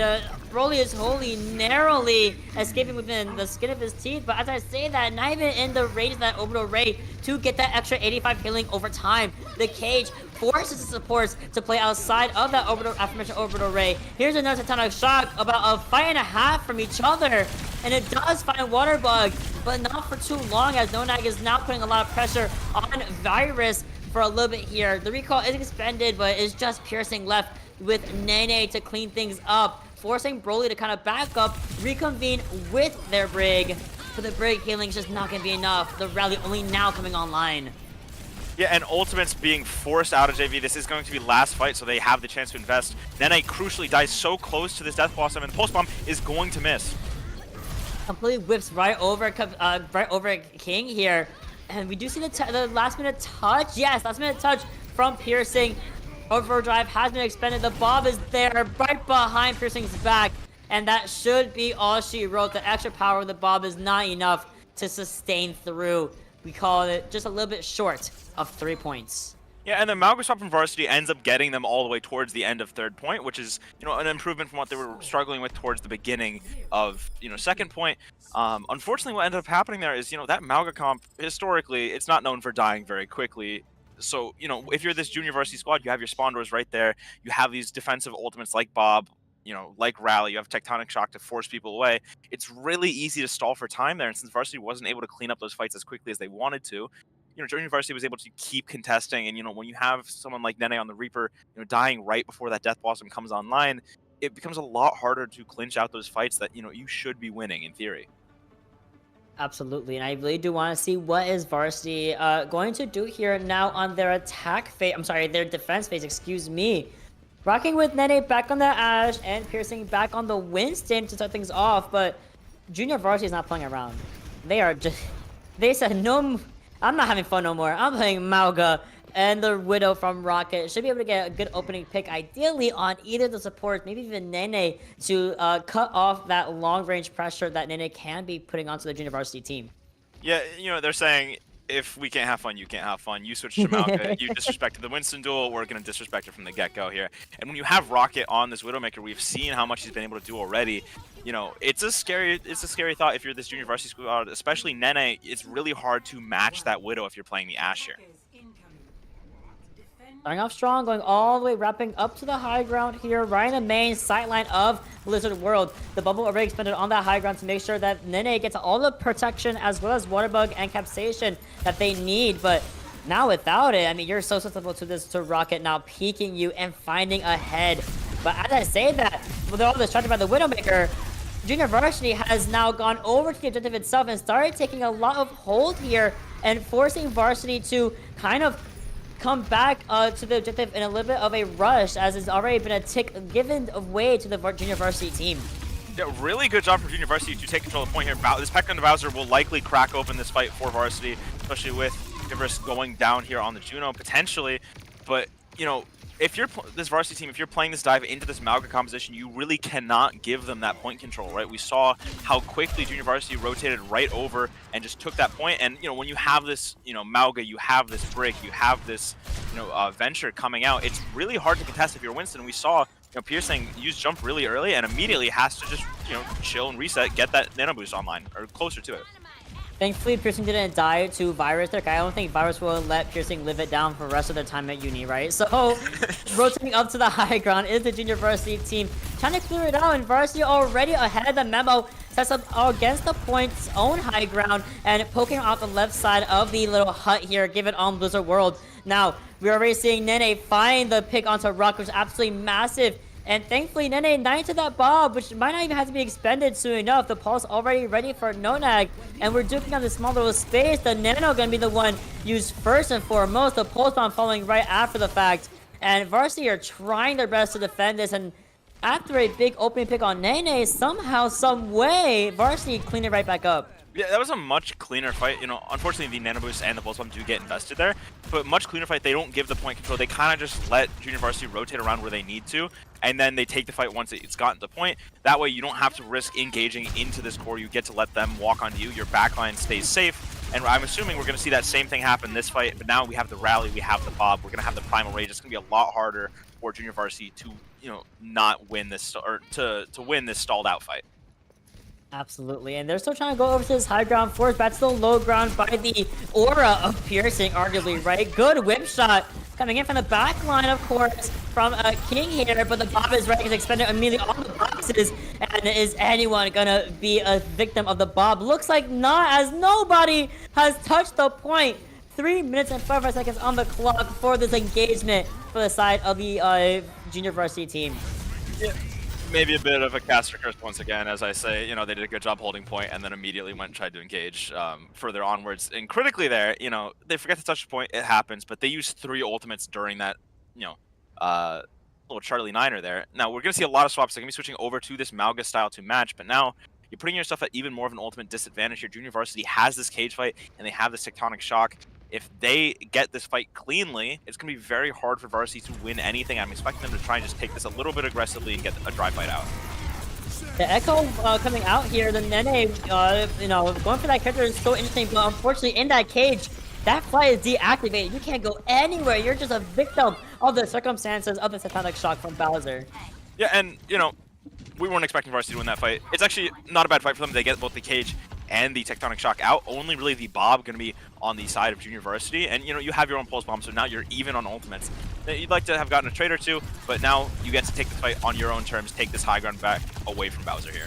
Broly is wholly narrowly escaping within the skin of his teeth. But as I say that, not even in the range of that orbital ray to get that extra 85 healing over time. The cage forces the supports to play outside of that aforementioned orbital ray. Here's another Tectonic Shock, about a fight and a half from each other, and it does find Waterbug, but not for too long, as Nonag is now putting a lot of pressure on Virus for a little bit here. The recall is expended, but it's just Piercing left with Nene to clean things up, forcing Broly to kind of back up, reconvene with their Brig. But the Brig healing is just not going to be enough. The rally only now coming online. Yeah, and Ultimate's being forced out of JV. This is going to be last fight, so they have the chance to invest. Nene crucially dies so close to this Death Blossom, and the Pulse Bomb is going to miss. Completely whips right over King here. And we do see the last minute touch. Yes, last minute touch from Piercing. Overdrive has been expended. The Bob is there right behind Piercing's back. And that should be all she wrote. The extra power of the Bob is not enough to sustain through. We call it just a little bit short of 3 points. Yeah, and then Malga swap from Varsity ends up getting them all the way towards the end of third point, which is, you know, an improvement from what they were struggling with towards the beginning of, you know, second point. Unfortunately, what ended up happening there is, you know, that Malga comp, historically, it's not known for dying very quickly. So, you know, if you're this Junior Varsity squad, you have your spawn doors right there. You have these defensive ultimates like Bob, you know, like Rally. You have Tectonic Shock to force people away. It's really easy to stall for time there. And since Varsity wasn't able to clean up those fights as quickly as they wanted to, you know, Junior Varsity was able to keep contesting. And, you know, when you have someone like Nene on the Reaper, you know, dying right before that Death Blossom comes online, it becomes a lot harder to clinch out those fights that, you know, you should be winning in theory. Absolutely, and I really do want to see what is Varsity going to do here now on their attack phase. I'm sorry, their defense phase, excuse me. Rocking with Nene back on the Ashe and Piercing back on the Winston to start things off, but Junior Varsity is not playing around. They are just... They said, no, I'm not having fun no more. I'm playing Malga, and the Widow from Rocket should be able to get a good opening pick, ideally on either the supports, maybe even Nene, to cut off that long-range pressure that Nene can be putting onto the Junior Varsity team. Yeah, you know, they're saying, if we can't have fun, you can't have fun. You switch to Malga, you disrespected the Winston duel, we're going to disrespect it from the get-go here. And when you have Rocket on this Widowmaker, we've seen how much he's been able to do already. You know, it's a scary thought if you're this Junior Varsity squad, especially Nene. It's really hard to match that Widow if you're playing the Ashe here. Starting off strong, going all the way, wrapping up to the high ground here, right in the main sightline of Blizzard World. The bubble already expended on that high ground to make sure that Nene gets all the protection as well as Waterbug and Capsation that they need. But now without it, I mean, you're so susceptible to this, to Rocket now peeking you and finding a head. But as I say that, with all distracted by the Widowmaker, Junior Varsity has now gone over to the objective itself and started taking a lot of hold here and forcing Varsity to kind of come back to the objective in a little bit of a rush, as it's already been a tick given away to the Junior Varsity team. Yeah, really good job from Junior Varsity to take control of the point here. This Peck on the Bowser will likely crack open this fight for Varsity, especially with Diverse going down here on the Juno, potentially. But, you know, if you're this varsity team, if you're playing this dive into this Mauga composition, you really cannot give them that point control, right? We saw how quickly Junior Varsity rotated right over and just took that point. And you know, when you have this, you know, Mauga, you have this break, you have this, you know, venture coming out. It's really hard to contest if you're Winston. We saw, you know, Piercing use jump really early and immediately has to just, you know, chill and reset, get that nano boost online or closer to it. Thankfully, Piercing didn't die to Virus there. I don't think Virus will let Piercing live it down for the rest of their time at uni, right? So, rotating up to the high ground is the Junior Varsity team. Trying to clear it out, and Varsity already ahead of the memo. Sets up against the point's own high ground and poking off the left side of the little hut here, given on Blizzard World. Now, we're already seeing Nene find the pick onto Rock, which is absolutely massive. And thankfully, Nene 9 to that Bob, which might not even have to be expended soon enough. The Pulse already ready for Nonag, and we're duking on this small little space. The Nano gonna be the one used first and foremost. The Pulse Bomb following right after the fact. And Varsity are trying their best to defend this, and after a big opening pick on Nene, somehow, some way, Varsity cleaned it right back up. Yeah, that was a much cleaner fight. You know, unfortunately, the Nano Boost and the Pulse Bomb do get invested there, but much cleaner fight. They don't give the point control. They kind of just let Junior Varsity rotate around where they need to, and then they take the fight once it's gotten to the point. That way, you don't have to risk engaging into this core. You get to let them walk onto you. Your backline stays safe, and I'm assuming we're going to see that same thing happen this fight, but now we have the rally, we have the Bob, we're going to have the Primal Rage. It's going to be a lot harder for Junior Varsity to, you know, not win this, or to win this stalled out fight. Absolutely, and they're still trying to go over to this high ground, forced back to the low ground by the aura of Piercing, arguably, right? Good whip shot coming in from the back line, of course, from King here, but the Bob is ready to expend it immediately on the boxes. And is anyone gonna be a victim of the Bob? Looks like not, as nobody has touched the point. 3 minutes and 45 seconds on the clock for this engagement for the side of the Junior Varsity team. Yeah. Maybe a bit of a caster curse once again, as I say. You know, they did a good job holding point and then immediately went and tried to engage further onwards. And critically there, you know, they forget to touch the point. It happens, but they used 3 ultimates during that, you know, little Charlie Niner there. Now, we're going to see a lot of swaps. They're going to be switching over to this Mauga style to match, but now you're putting yourself at even more of an ultimate disadvantage here. Junior Varsity has this cage fight, and they have this tectonic shock. If they get this fight cleanly, it's going to be very hard for Varsity to win anything. I'm expecting them to try and just take this a little bit aggressively and get a dry fight out. The Echo coming out here, the Nene, you know, going for that character is so interesting, but unfortunately in that cage, that flight is deactivated. You can't go anywhere. You're just a victim of the circumstances of the tectonic shock from Bowser. Yeah, and, you know, we weren't expecting Varsity to win that fight. It's actually not a bad fight for them. They get both the cage and the tectonic shock out. Only really the Bob going to be on the side of Junior Varsity, and you know, you have your own pulse bomb, so now you're even on ultimates. You'd like to have gotten a trade or two, but now you get to take the fight on your own terms, take this high ground back away from Bowser here.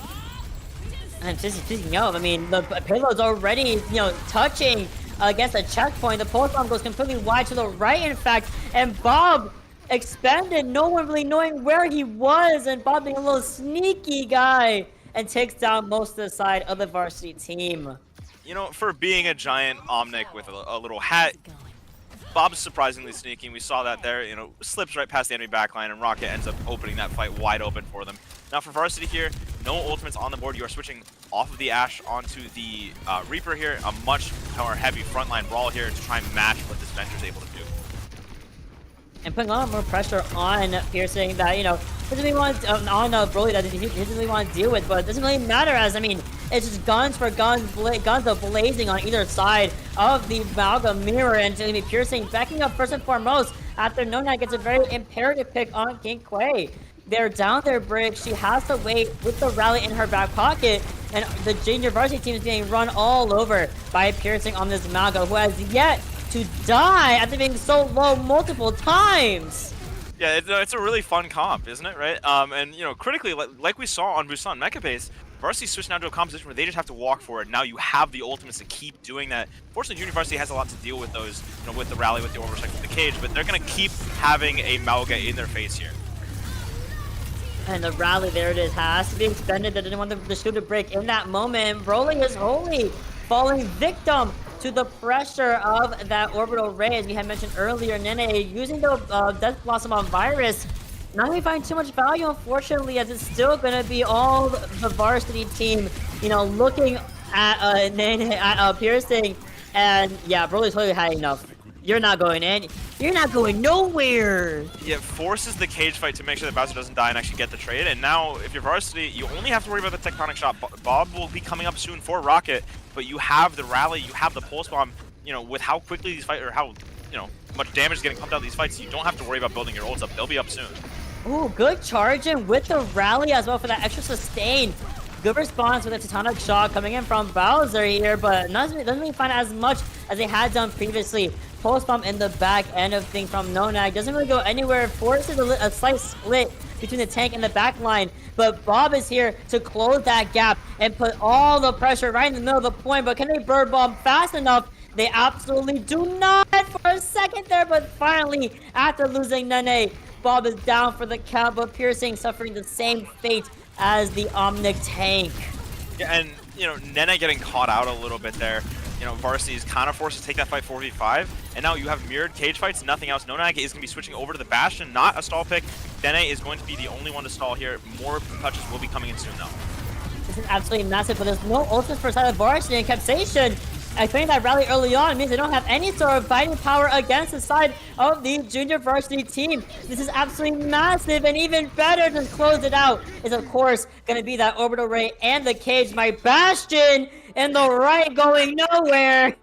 And just speaking of, I mean, the payload's already, you know, touching against a checkpoint. The pulse bomb goes completely wide to the right, in fact, and Bob expended, no one really knowing where he was, and Bob being a little sneaky guy, and takes down most of the side of the Varsity team. You know, for being a giant Omnic with a little hat, Bob's surprisingly sneaking. We saw that there, you know, slips right past the enemy backline, and Rocket ends up opening that fight wide open for them. Now for Varsity here, no ultimates on the board. You are switching off of the Ashe onto the Reaper here. A much more heavy frontline brawl here to try and match what this Venture is able to do. And putting a lot more pressure on Piercing that, you know, doesn't really want on Broly that he doesn't really want to deal with, but it doesn't really matter, as, I mean, it's just guns for guns, guns are blazing on either side of the Mauga mirror, and it's going to be Piercing backing up first and foremost after Nona gets a very imperative pick on King Quay. They're down their brick. She has to wait with the rally in her back pocket, and the Junior Varsity team is being run all over by Piercing on this Mauga, who has yet to die after being so low multiple times. Yeah, it's a really fun comp, isn't it, right? And, you know, critically, like we saw on Busan Mecha Base, Varsity switched now to a composition where they just have to walk forward. Now you have the ultimates to keep doing that. Fortunately, Junior Varsity has a lot to deal with those, you know, with the rally, with the overstrike, with the cage, but they're going to keep having a Mauga in their face here. And the rally, there it is, has to be expended. They didn't want the shield to break in that moment. Rolling is holy, falling victim to the pressure of that orbital ray, as we had mentioned earlier. Nene using the Death Blossom on Virus, not going to find too much value, unfortunately, as it's still going to be all the Varsity team, you know, looking at Nene, at Piercing, and yeah, Broly's totally had enough. You're not going in. You're not going nowhere. Yeah, forces the cage fight to make sure that Bowser doesn't die and actually get the trade. And now, if you're Varsity, you only have to worry about the tectonic shot. Bob will be coming up soon for Rocket, but you have the rally, you have the pulse bomb. You know, with how quickly these fight or how much damage is getting pumped out of these fights, you don't have to worry about building your ults up. They'll be up soon. Ooh, good charging with the rally as well for that extra sustain. Good response with a Tectonic Shock coming in from Bowser here, but doesn't really find as much as they had done previously. Pulse Bomb in the back end of things from Nonag. Doesn't really go anywhere. Forces a slight split between the tank and the back line. But Bob is here to close that gap and put all the pressure right in the middle of the point. But can they Bird Bomb fast enough? They absolutely do not for a second there. But finally, after losing Nene, Bob is down for the count. But Piercing suffering the same fate as the Omnic tank. Yeah, and Nene getting caught out a little bit there. Varsity is kind of forced to take that fight 4v5, and now you have mirrored cage fights, nothing else. Nonag is going to be switching over to the Bastion, not a stall pick. Dene is going to be the only one to stall here. More touches will be coming in soon, though. This is absolutely massive, but there's no ultimate for side of Varsity and Capsation. Explaining that rally early on means they don't have any sort of fighting power against the side of the Junior Varsity team. This is absolutely massive, and even better to close it out is, of course, going to be that Orbital Ray and the cage. My Bastion in the right going nowhere.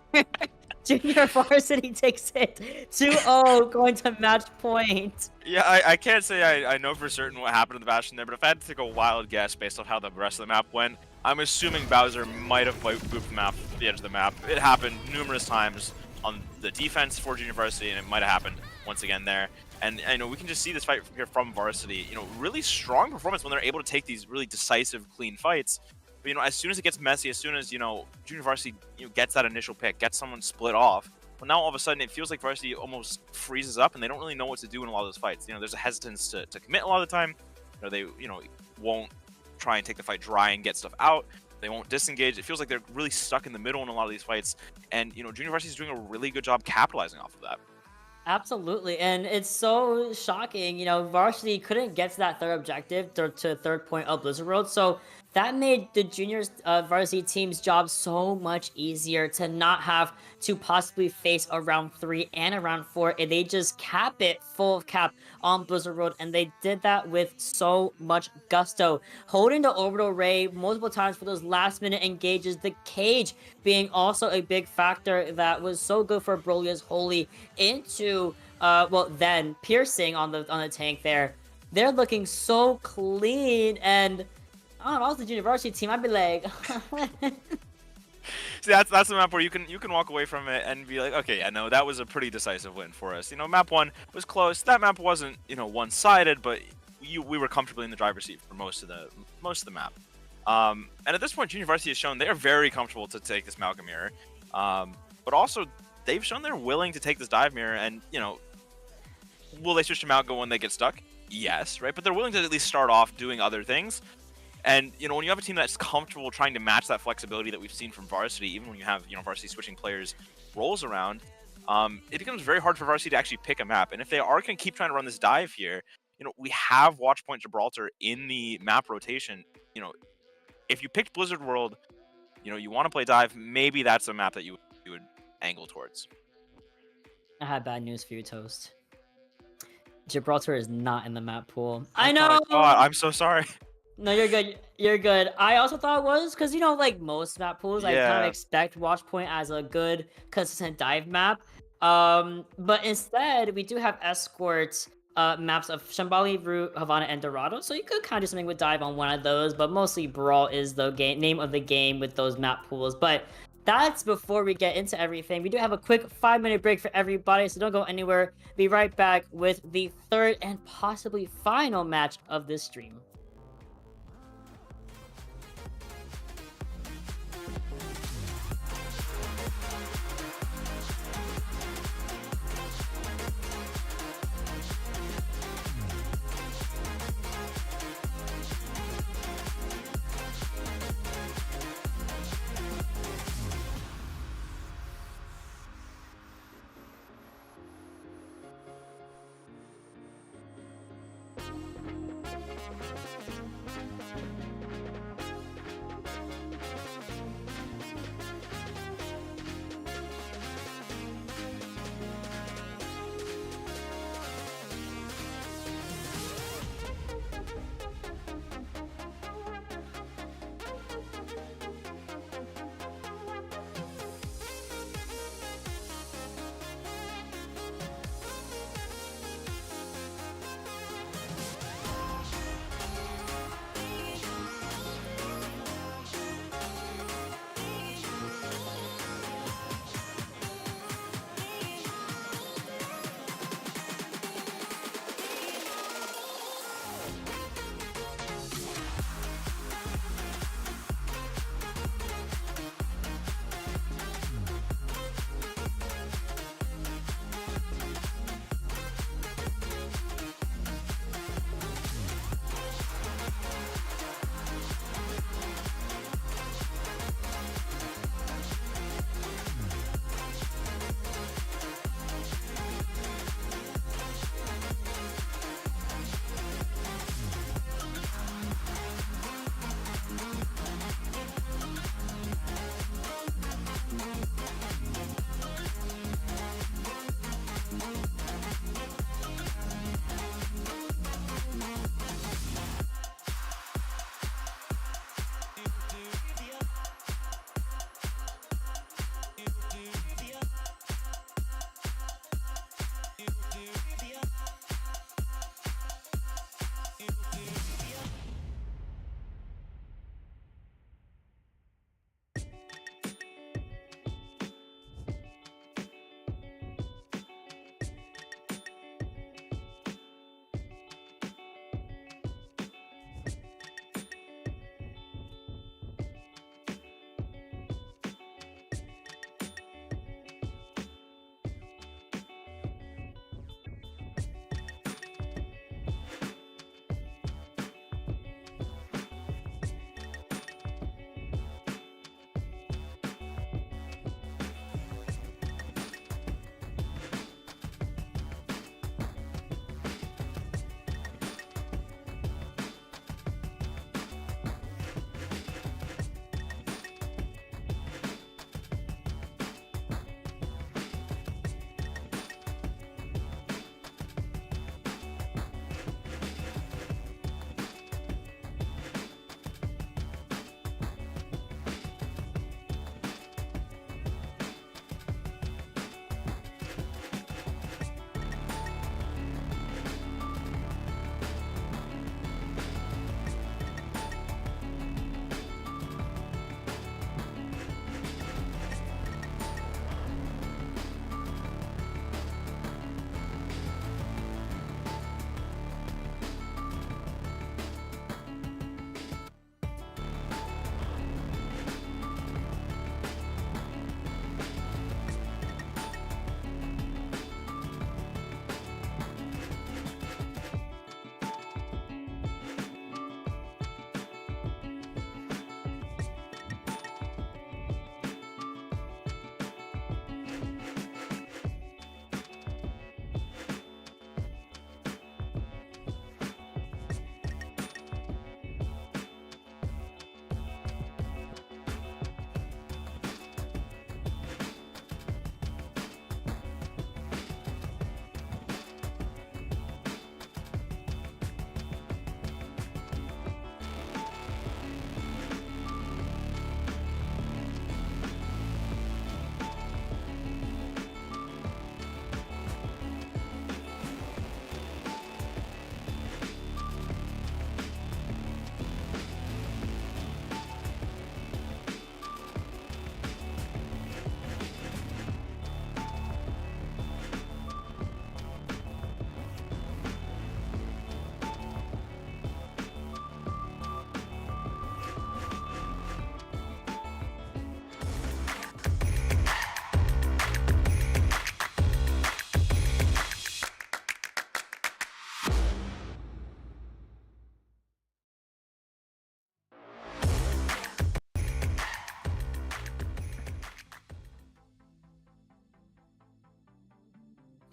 Junior Varsity takes it 2-0, going to match point. Yeah, I can't say I know for certain what happened to the Bastion there, but if I had to take a wild guess based on how the rest of the map went, I'm assuming Bowser might have booped the edge of the map. It happened numerous times on the defense for Junior Varsity, and it might have happened once again there. And I know we can just see this fight here from Varsity. Really strong performance when they're able to take these really decisive, clean fights. But as soon as it gets messy, as soon as Junior Varsity gets that initial pick, gets someone split off, well, now all of a sudden it feels like Varsity almost freezes up, and they don't really know what to do in a lot of those fights. There's a hesitance to commit a lot of the time. They won't try and take the fight dry and get stuff out. They won't disengage. It feels like they're really stuck in the middle in a lot of these fights, and Junior Varsity is doing a really good job capitalizing off of that. Absolutely, and it's so shocking. Varsity couldn't get to that third objective, to third point of Blizzard World, so that made the juniors Varsity team's job so much easier to not have to possibly face a round 3 and a round 4, and they just cap it full of cap on Blizzard Road, and they did that with so much gusto, holding the Orbital Ray multiple times for those last minute engages, the cage being also a big factor that was so good for Brolia's Holy into then Piercing on the tank there. They're looking so clean, and I don't know, if I was the Junior Varsity team, I'd be like See, that's the map where you can walk away from it and be like, okay, yeah, no, that was a pretty decisive win for us. Map 1 was close. That map wasn't, one-sided, but we were comfortably in the driver's seat for most of the map. And at this point, Junior Varsity has shown they are very comfortable to take this Malcolm mirror. But also, they've shown they're willing to take this dive mirror, and will they switch to Malcolm when they get stuck? Yes, right? But they're willing to at least start off doing other things. And, when you have a team that's comfortable trying to match that flexibility that we've seen from Varsity, even when you have, Varsity switching players' roles around, it becomes very hard for Varsity to actually pick a map. And if they are going to keep trying to run this dive here, we have Watchpoint Gibraltar in the map rotation. If you picked Blizzard World, you want to play dive, maybe that's a map that you would angle towards. I have bad news for you, Toast. Gibraltar is not in the map pool. I know! Oh, I'm so sorry. No, you're good. You're good. I also thought it was because, like most map pools, I kind of expect Watchpoint as a good, consistent dive map. But instead, we do have escort maps of Shambali, Root, Havana, and Dorado. So you could kind of do something with dive on one of those, but mostly Brawl is the name of the game with those map pools. But that's before we get into everything. We do have a quick 5-minute break for everybody, so don't go anywhere. Be right back with the third and possibly final match of this stream.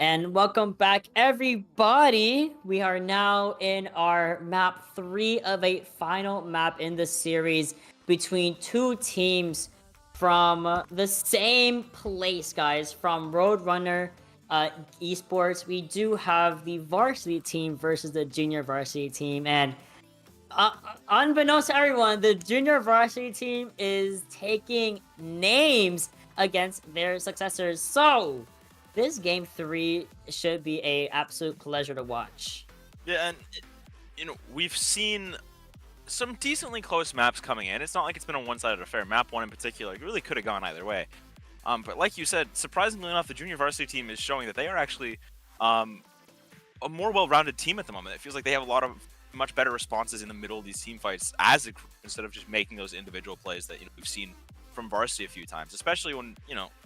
And welcome back, everybody. We are now in our map 3 of a final map in the series between two teams from the same place, guys, from Roadrunner Esports. We do have the varsity team versus the junior varsity team, and unbeknownst to everyone, the junior varsity team is taking names against their successors. So this game 3 should be a absolute pleasure to watch. Yeah, and we've seen some decently close maps coming in. It's not like it's been a one-sided affair. Map 1 in particular, it really could have gone either way. But like you said, surprisingly enough, the junior varsity team is showing that they are actually a more well-rounded team at the moment. It feels like they have a lot of much better responses in the middle of these team fights as a group, instead of just making those individual plays that we've seen from Varsity a few times, especially when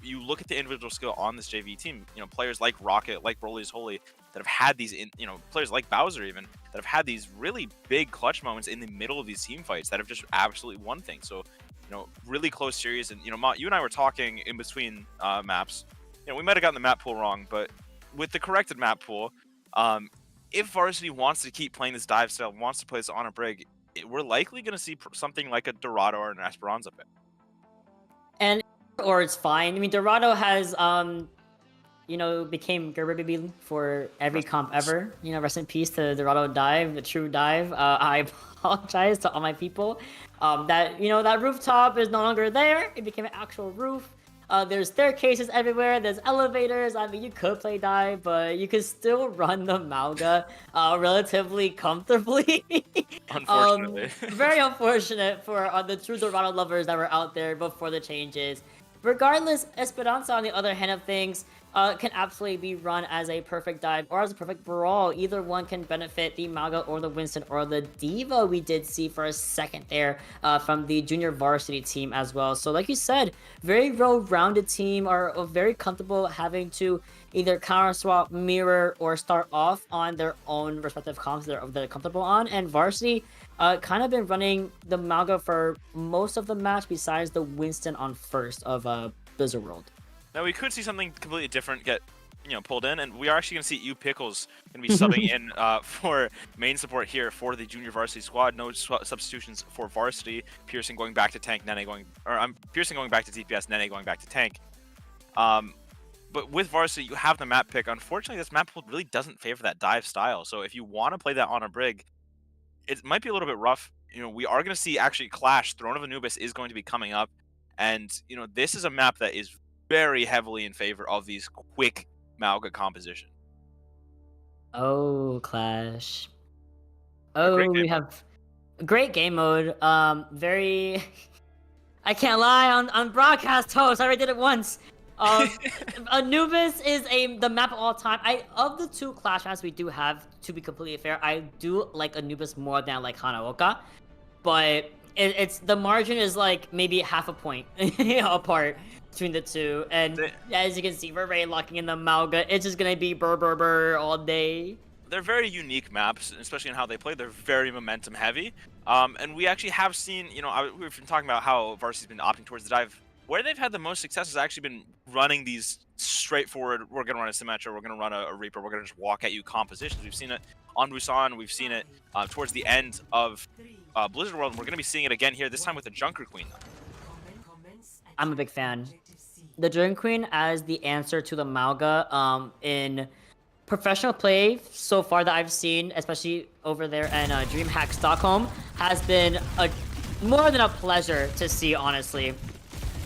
you look at the individual skill on this JV team. Players like Rocket, like Broly's Holy, that have had these players like Bowser even, that have had these really big clutch moments in the middle of these team fights that have just absolutely won things. So really close series. And Ma, you and I were talking in between maps. We might have gotten the map pool wrong, but with the corrected map pool, if Varsity wants to keep playing this dive style, wants to play this on a brig, we're likely going to see something like a Dorado or an Esperanza pick. And or it's fine. I mean, Dorado has became Gerber baby for every comp ever. Rest in peace to Dorado Dive, the true dive. I apologize to all my people. That rooftop is no longer there. It became an actual roof. There's staircases everywhere. There's elevators. I mean, you could play dive, but you could still run the Malga relatively comfortably. Unfortunately. Very unfortunate for the true Dorado lovers that were out there before the changes. Regardless, Esperanza, on the other hand of things, can absolutely be run as a perfect dive or as a perfect brawl. Either one can benefit the Malga or the Winston or the Diva we did see for a second there from the junior varsity team as well. So like you said, very well-rounded team, are very comfortable having to either counter swap, mirror, or start off on their own respective comps they're comfortable on. And varsity kind of been running the Malga for most of the match besides the Winston on first of Blizzard World. Now we could see something completely different get pulled in, and we are actually going to see You Pickles going to be subbing in for main support here for the junior varsity squad. No substitutions for varsity. Pearson going back to tank, Pearson going back to DPS, Nene going back to tank. But with varsity, you have the map pick. Unfortunately, this map pool really doesn't favor that dive style. So if you want to play that on a brig, it might be a little bit rough. We are going to see actually Clash. Throne of Anubis is going to be coming up, and this is a map that is very heavily in favor of these quick Malga composition. Oh, Clash. Oh, we have great game mode. Very. I can't lie on broadcast host. I already did it once. Anubis is the map of all time. Of the two Clash maps we do have, to be completely fair, I do like Anubis more than like Hanaoka, but it's the margin is like maybe half a point apart between the two. And as you can see, we're very locking in the Malga. It's just gonna be burr all day. They're very unique maps, especially in how they play. They're very momentum heavy. And we actually have seen, we've been talking about how Varsity's been opting towards the dive. Where they've had the most success has actually been running these straightforward, we're going to run a Symmetra, we're going to run a Reaper, we're going to just walk at you compositions. We've seen it on Busan, we've seen it towards the end of Blizzard World, and we're going to be seeing it again here, this time with the Junker Queen. I'm a big fan. The Junker Queen as the answer to the Malga in professional play so far that I've seen, especially over there in DreamHack Stockholm, has been more than a pleasure to see, honestly.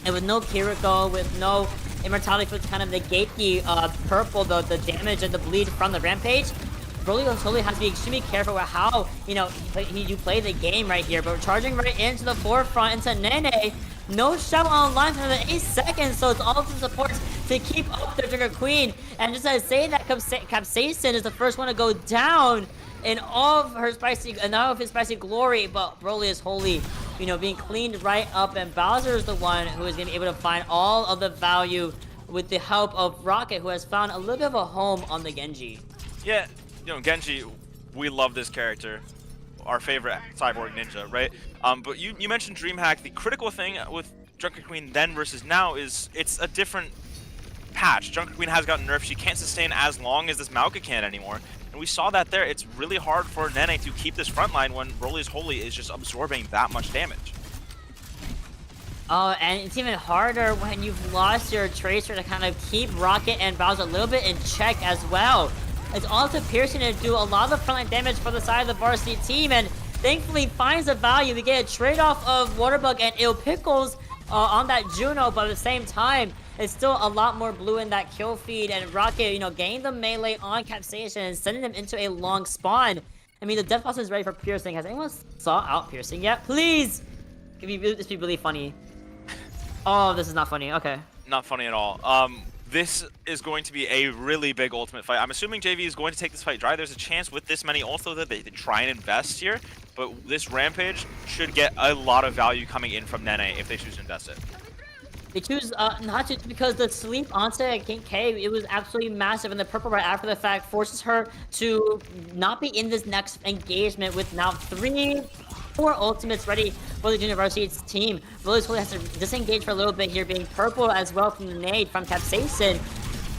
And with no Kiriko, with no Immortality to kind of negate the purple, the damage and the bleed from the Rampage, Broly totally has to be extremely careful with how, you play the game right here. But charging right into the forefront into Nene, no shell online for another 8 seconds, so it's all of the supports to keep up their Junker Queen. And just to say that Capsaicin is the first one to go down in all of his spicy glory, but Broly is Holy, being cleaned right up, and Bowser is the one who is going to be able to find all of the value with the help of Rocket, who has found a little bit of a home on the Genji. Yeah, Genji, we love this character. Our favorite cyborg ninja, right? But you mentioned DreamHack. The critical thing with Junker Queen then versus now is it's a different patched. Junker Queen has gotten nerfed. She can't sustain as long as this Mauga can anymore. And we saw that there. It's really hard for Nene to keep this front line when Broly's Holy is just absorbing that much damage. Oh, and it's even harder when you've lost your Tracer to kind of keep Rocket and Bowser a little bit in check as well. It's also Piercing to do a lot of frontline damage for the side of the Varsity team, and thankfully finds the value. We get a trade-off of Waterbug and Ill Pickles on that Juno, but at the same time, it's still a lot more blue in that kill feed, and Rocket, you know, getting the melee on Capsation and sending them into a long spawn. I mean, the Death Boss is ready for Piercing. Has anyone saw out Piercing yet? Please! Could this be really funny? Oh, this is not funny. Okay. Not funny at all. This is going to be a really big ultimate fight. I'm assuming JV is going to take this fight dry. There's a chance with this many ults though that they try and invest here, but this Rampage should get a lot of value coming in from Nene if they choose to invest it. They choose not to, because the sleep onset at King K, it was absolutely massive, and the purple right after the fact forces her to not be in this next engagement with now 4 ultimates ready for the University team. Broly's Holy has to disengage for a little bit here, being purple as well from the nade from Capsaicin.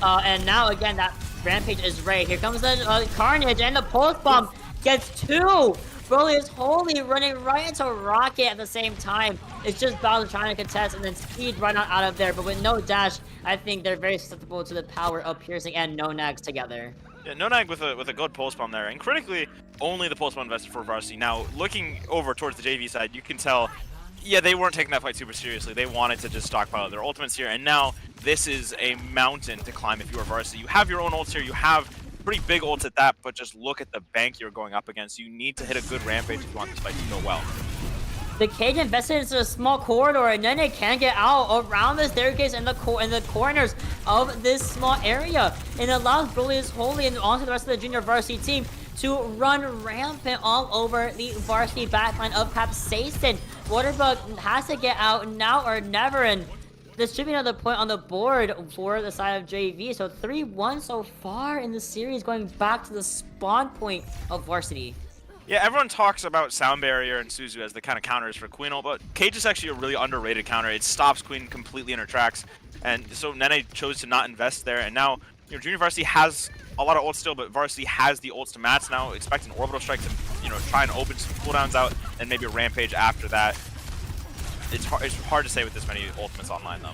And now again, that Rampage is ready. Here comes the Carnage, and the Pulse Bomb gets 2! Broly's Holy running right into Rocket at the same time. It's just Bowser trying to contest and then speed right on out of there. But with no dash, I think they're very susceptible to the power of Piercing and No Nags together. Yeah, Nonag with a good pulse bomb there, and critically, only the pulse bomb invested for Varsity. Now, looking over towards the JV side, you can tell, yeah, they weren't taking that fight super seriously. They wanted to just stockpile their ultimates here, and now this is a mountain to climb if you are Varsity. You have your own ults here, you have pretty big ults at that, but just look at the bank you're going up against. You need to hit a good Rampage if you want this fight to go well. The cage invested into a small corridor, and then it can get out around the staircase in the corners of this small area. It allows Broly's Holy and onto the rest of the junior Varsity team to run rampant all over the Varsity backline of Capsaicin. Waterbug has to get out now or never, and distributing another point on the board for the side of JV. So 3-1 so far in the series, going back to the spawn point of Varsity. Yeah, everyone talks about Sound Barrier and Suzu as the kind of counters for Queen ult, but Cage is actually a really underrated counter. It stops Queen completely in her tracks, and so Nene chose to not invest there, and now, you know, Junior Varsity has a lot of ults still, but Varsity has the ults to match now. Expect an Orbital Strike to, you know, try and open some cooldowns out, and maybe a Rampage after that. It's hard to say with this many ultimates online, though.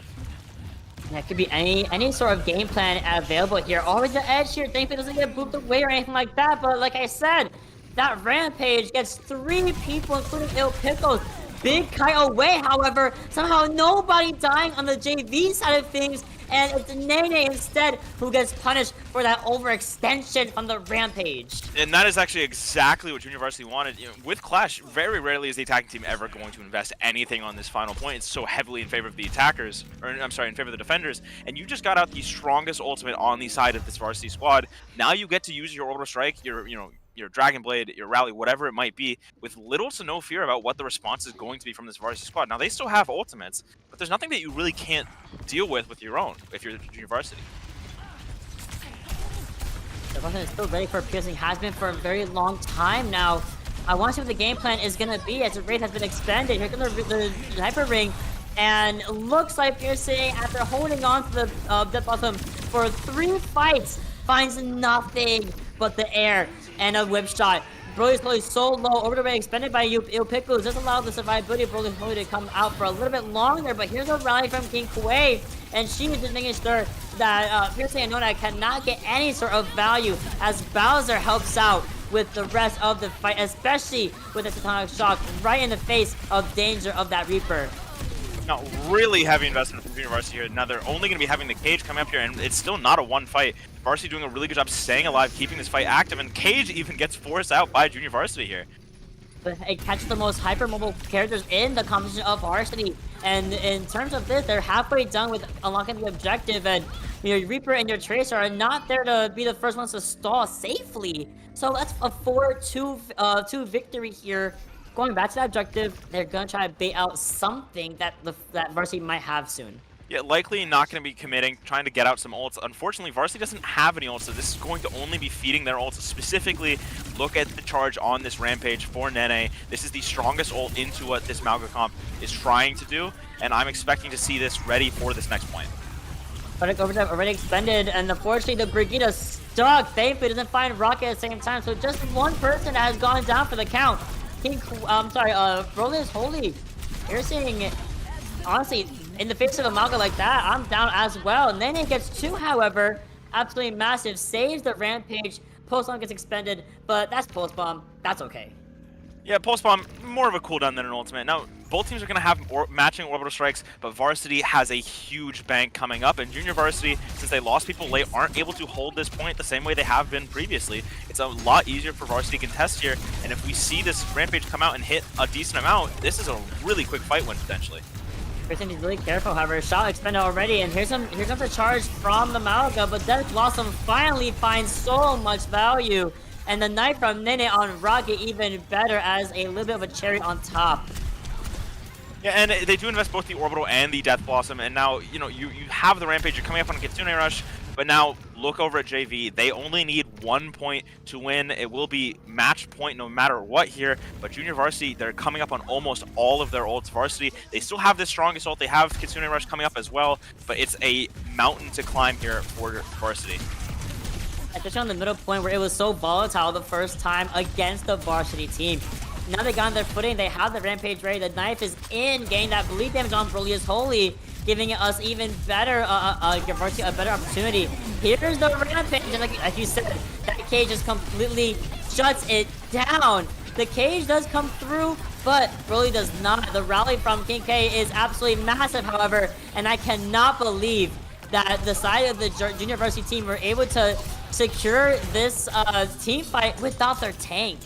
Yeah, it could be any sort of game plan available here. Always the edge here, thankfully doesn't get booped away or anything like that, but like I said, that Rampage gets 3 people, including Ill Pickles. Big Kite away, however, somehow nobody dying on the JV side of things, and it's Nene instead who gets punished for that overextension from the Rampage. And that is actually exactly what Junior Varsity wanted. You know, with Clash, very rarely is the attacking team ever going to invest anything on this final point. It's so heavily in favor of the attackers, or I'm sorry, in favor of the defenders. And you just got out the strongest ultimate on the side of this Varsity squad. Now you get to use your Orbital Strike, your Dragon Blade, your Rally, whatever it might be, with little to no fear about what the response is going to be from this Varsity squad. Now, they still have ultimates, but there's nothing that you really can't deal with your own if you're Junior Varsity. The Varsity is still ready for Piercing, has been for a very long time now. I want to see what the game plan is going to be as the raid has been expanded. Here comes the Hyper Ring, and looks like Piercing, after holding on to the Death Bottom for 3 fights, finds nothing but the air and a whip shot. Broly's Holy so low, over the way expended by Ill Pickles does allow the survivability of Broly's Holy to come out for a little bit longer, but here's a rally from King Kuei, and she is just making sure that Piercing and Nona cannot get any sort of value as Bowser helps out with the rest of the fight, especially with the Tectonic Shock right in the face of danger of that Reaper. Now, really heavy investment from Junior Varsity here. Now, they're only going to be having the Cage come up here, and it's still not a one fight. Varsity doing a really good job staying alive, keeping this fight active, and Cage even gets forced out by Junior Varsity here. But it catches the most hyper-mobile characters in the competition of Varsity. And in terms of this, they're halfway done with unlocking the objective, and your Reaper and your Tracer are not there to be the first ones to stall safely. So that's a 4-2 victory here. Going back to that objective, they're going to try to bait out something that that Varsity might have soon. Yeah, likely not going to be committing, trying to get out some ults. Unfortunately, Varsity doesn't have any ults, so this is going to only be feeding their ults. Specifically, look at the charge on this Rampage for Nene. This is the strongest ult into what this Mauga comp is trying to do, and I'm expecting to see this ready for this next point. But overdrive already expended, and unfortunately the Brigida's stuck. Thankfully doesn't find Rocket at the same time, so just one person has gone down for the count. Broly's Holy. You're seeing, honestly, in the face of a Malga like that, I'm down as well. Nene gets 2, however, absolutely massive. Saves the Rampage. Pulse Bomb gets expended, but that's Pulse Bomb. That's okay. Yeah, Pulse Bomb, more of a cooldown than an ultimate. Now, both teams are going to have matching orbital strikes, but Varsity has a huge bank coming up, and Junior Varsity, since they lost people late, aren't able to hold this point the same way they have been previously. It's a lot easier for Varsity to contest here, and if we see this Rampage come out and hit a decent amount, this is a really quick fight win, potentially. Person is really careful, however. Shot expended already, and here comes the charge from the Malga, but Death Blossom finally finds so much value. And the knife from Nene on Rocket even better as a little bit of a cherry on top. Yeah, and they do invest both the Orbital and the Death Blossom, and now, you know, you have the Rampage, you're coming up on a Kitsune Rush, but now look over at JV. They only need 1 point to win. It will be match point no matter what here, but Junior Varsity, they're coming up on almost all of their ults. Varsity, they still have the strongest ult. They have Kitsune Rush coming up as well, but it's a mountain to climb here for Varsity. Especially on the middle point where it was so volatile the first time against the Varsity team. Now they got on their footing, they have the Rampage ready, the knife is in, getting that bleed damage on Broly is Holy, giving us even better, Varsity a better opportunity. Here's the Rampage, and like you said, that cage just completely shuts it down. The cage does come through, but Broly does not. The rally from King K is absolutely massive, however, and I cannot believe that the side of the Junior Varsity team were able to secure this team fight without their tank.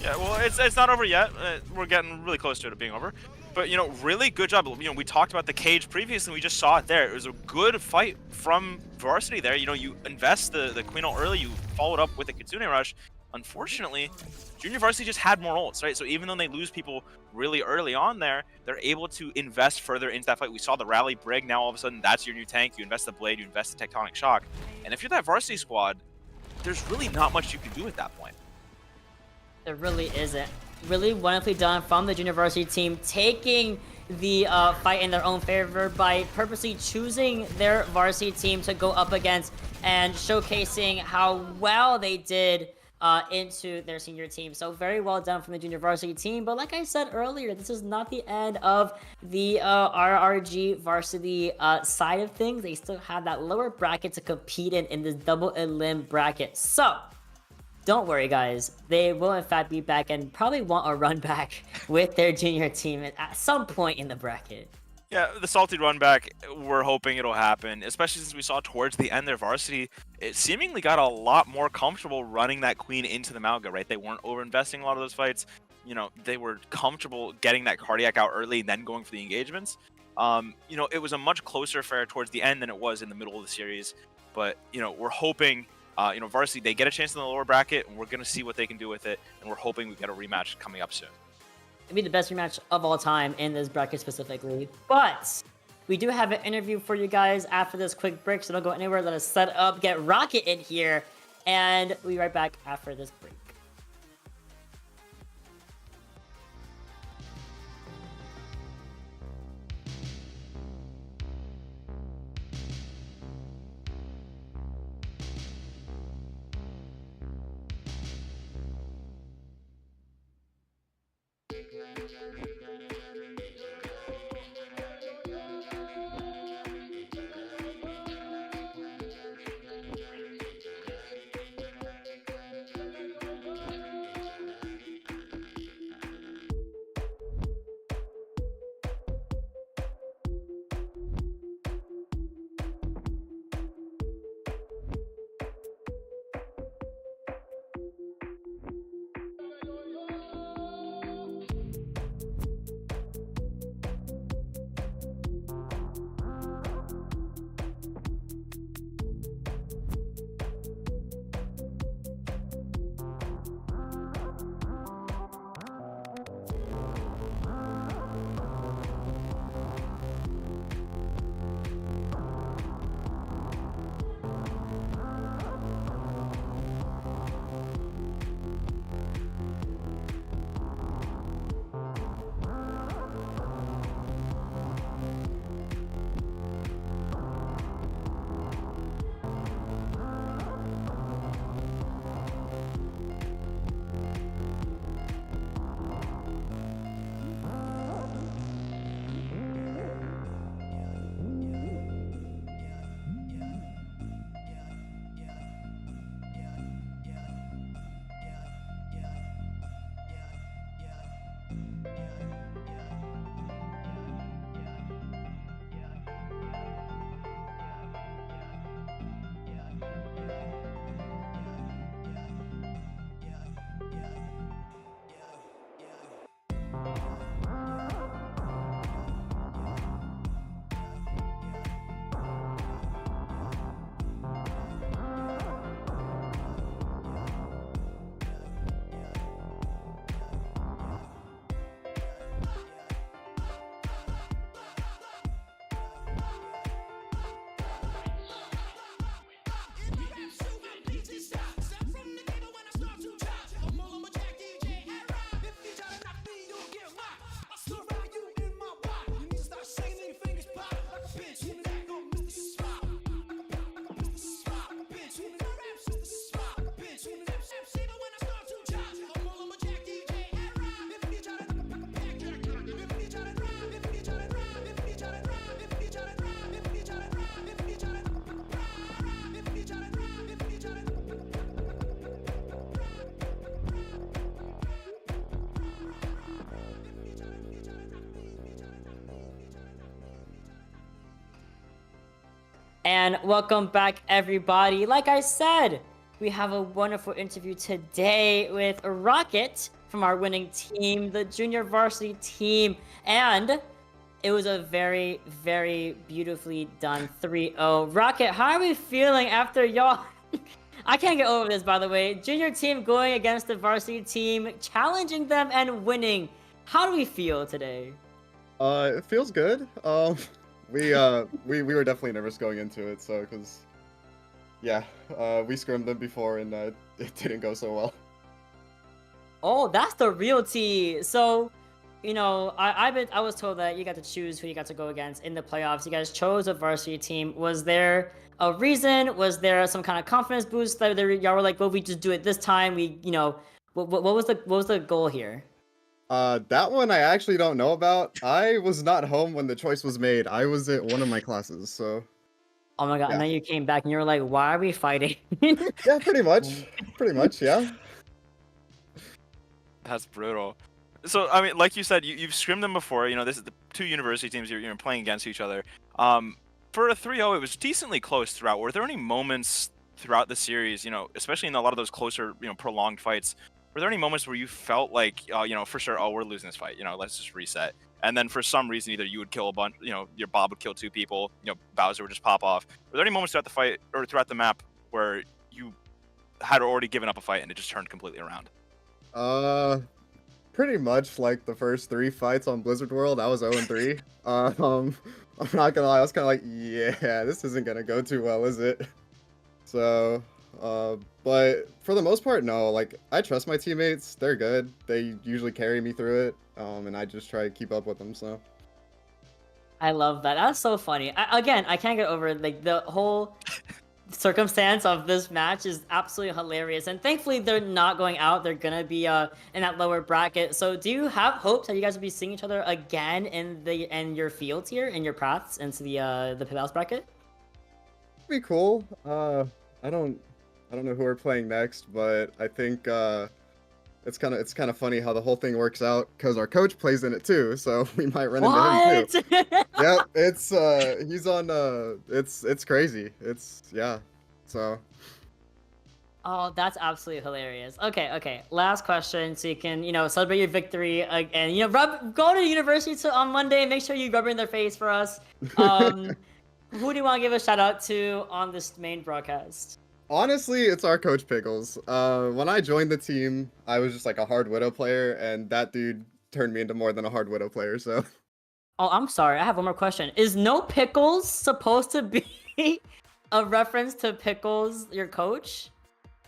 Yeah, well, it's not over yet. We're getting really close to it being over. But, you know, really good job. You know, we talked about the cage previously. We just saw it there. It was a good fight from Varsity there. You know, you invest the Queen ult early. You followed up with the Kitsune Rush. Unfortunately, Junior Varsity just had more ults, right? So even though they lose people really early on there, they're able to invest further into that fight. We saw the rally Brig. Now all of a sudden, that's your new tank. You invest the Blade, you invest the Tectonic Shock. And if you're that Varsity squad, there's really not much you can do at that point. There really isn't. Really wonderfully done from the Junior Varsity team, taking the fight in their own favor by purposely choosing their Varsity team to go up against and showcasing how well they did into their senior team. So very well done from the Junior Varsity team. But like I said earlier, this is not the end of the RRG Varsity side of things. They still have that lower bracket to compete in this double elim bracket. So don't worry, guys. They will, in fact, be back and probably want a run back with their junior team at some point in the bracket. Yeah, the salty run back, we're hoping it'll happen, especially since we saw towards the end their Varsity, it seemingly got a lot more comfortable running that Queen into the Malga, right? They weren't over-investing a lot of those fights. You know, they were comfortable getting that Cardiac out early and then going for the engagements. You know, it was a much closer affair towards the end than it was in the middle of the series. But, you know, we're hoping... you know, Varsity, they get a chance in the lower bracket, and we're going to see what they can do with it, and we're hoping we get a rematch coming up soon. It'd be the best rematch of all time in this bracket specifically. But we do have an interview for you guys after this quick break, so don't go anywhere. Let us set up, get Rocket in here, and we'll be right back after this break. And welcome back, everybody. Like I said, we have a wonderful interview today with Rocket from our winning team, the junior varsity team. And it was a very, very beautifully done 3-0. Rocket, how are we feeling after y'all? I can't get over this, by the way. Junior team going against the varsity team, challenging them and winning. How do we feel today? It feels good. We were definitely nervous going into it, so because yeah, we scrimmed them before and it didn't go so well. Oh, that's the real tea. So, you know, I was told that you got to choose who you got to go against in the playoffs. You guys chose a varsity team. Was there a reason? Was there some kind of confidence boost that y'all were like, well, we just do it this time? We, you know, what was the goal here? That one I actually don't know about. I was not home when the choice was made. I was at one of my classes, so. Oh my god! Yeah. And then you came back and you were like, "Why are we fighting?" Yeah, pretty much, yeah. That's brutal. So I mean, like you said, you've scrimmed them before. You know, this is the two university teams you're playing against each other. For a 3-0, it was decently close throughout. Were there any moments throughout the series, you know, especially in a lot of those closer, you know, prolonged fights? Were there any moments where you felt like, you know, for sure, oh, we're losing this fight, you know, let's just reset? And then for some reason, either you would kill a bunch, you know, your Bob would kill 2 people, you know, Bowser would just pop off. Were there any moments throughout the fight or throughout the map where you had already given up a fight and it just turned completely around? Pretty much like the first 3 fights on Blizzard World, I was 0-3. I'm not gonna lie, I was kind of like, yeah, this isn't gonna go too well, is it? So, but for the most part, no. Like, I trust my teammates. They're good. They usually carry me through it, and I just try to keep up with them, so. I love that. That's so funny. Again, I can't get over like the whole circumstance of this match is absolutely hilarious. And thankfully, they're not going out. They're gonna be in that lower bracket. So, do you have hopes that you guys will be seeing each other again in your fields here, in your paths into the playoffs bracket? Be cool. I don't know who we're playing next, but I think it's kind of funny how the whole thing works out because our coach plays in it too, so we might run into him too. Yep, it's he's on it's crazy. It's yeah. So Oh, that's absolutely hilarious. Okay. Last question, so you can, you know, celebrate your victory and you know, go to university on Monday and make sure you rub it in their face for us. Who do you want to give a shout out to on this main broadcast? honestly, it's our coach Pickles. When I joined the team, I was just like a hard Widow player, and that dude turned me into more than a hard Widow player. So. Oh, I'm sorry. I have one more question. Is No Pickles supposed to be a reference to Pickles, your coach?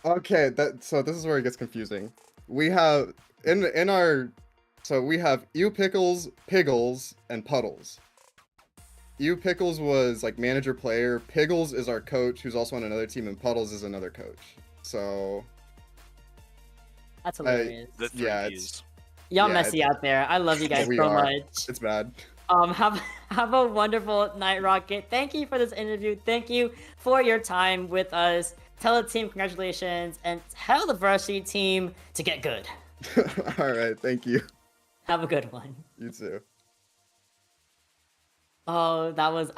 Okay, so this is where it gets confusing. We have we have Ew Pickles, Piggles, and Puddles. Ew Pickles was like manager player. Piggles is our coach, who's also on another team, and Puddles is another coach. So That's hilarious. The 3 yeah, Ps. Y'all yeah, messy out there. I love you guys we so are. much. It's bad. Have a wonderful night, Rocket. Thank you for this interview. Thank you for your time with us. Tell the team congratulations and tell the varsity team to get good. All right, thank you. Have a good one. You too. Oh, that was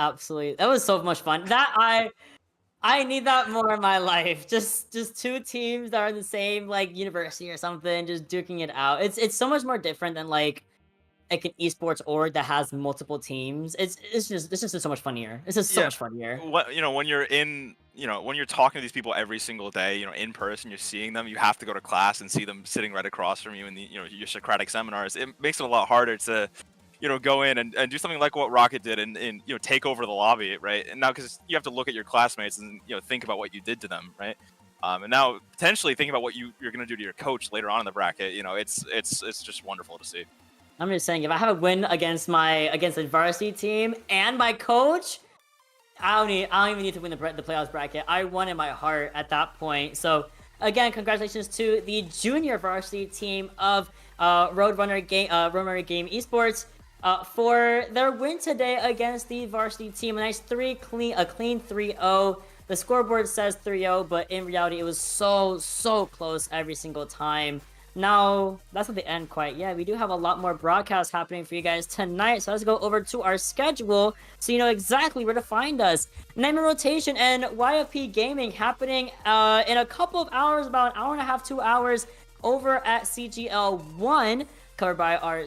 so much fun. I need that more in my life. Just 2 teams that are in the same like university or something, just duking it out. It's so much more different than like an esports org that has multiple teams. It's just so much funnier. It's just so much funnier. What, you know, when you're when you're talking to these people every single day, you know, in person, you're seeing them. You have to go to class and see them sitting right across from you in the, you know, your Socratic seminars. It makes it a lot harder to, you know, go in and do something like what Rocket did and you know, take over the lobby, right? And now because you have to look at your classmates and, you know, think about what you did to them, right? And now potentially thinking about what you're going to do to your coach later on in the bracket. You know, it's just wonderful to see. I'm just saying, if I have a win against the varsity team and my coach, I don't even need to win the playoffs bracket. I won in my heart at that point. So again, congratulations to the junior varsity team of Roadrunner Game Esports for their win today against the varsity team. A nice clean 3-0. The scoreboard says 3-0, but in reality, it was so close every single time. Now, that's not the end quite yet. We do have a lot more broadcasts happening for you guys tonight. So let's go over to our schedule so you know exactly where to find us. Name and Rotation and YFP Gaming happening in a couple of hours, about an hour and a half, 2 hours over at CGL 1, covered by our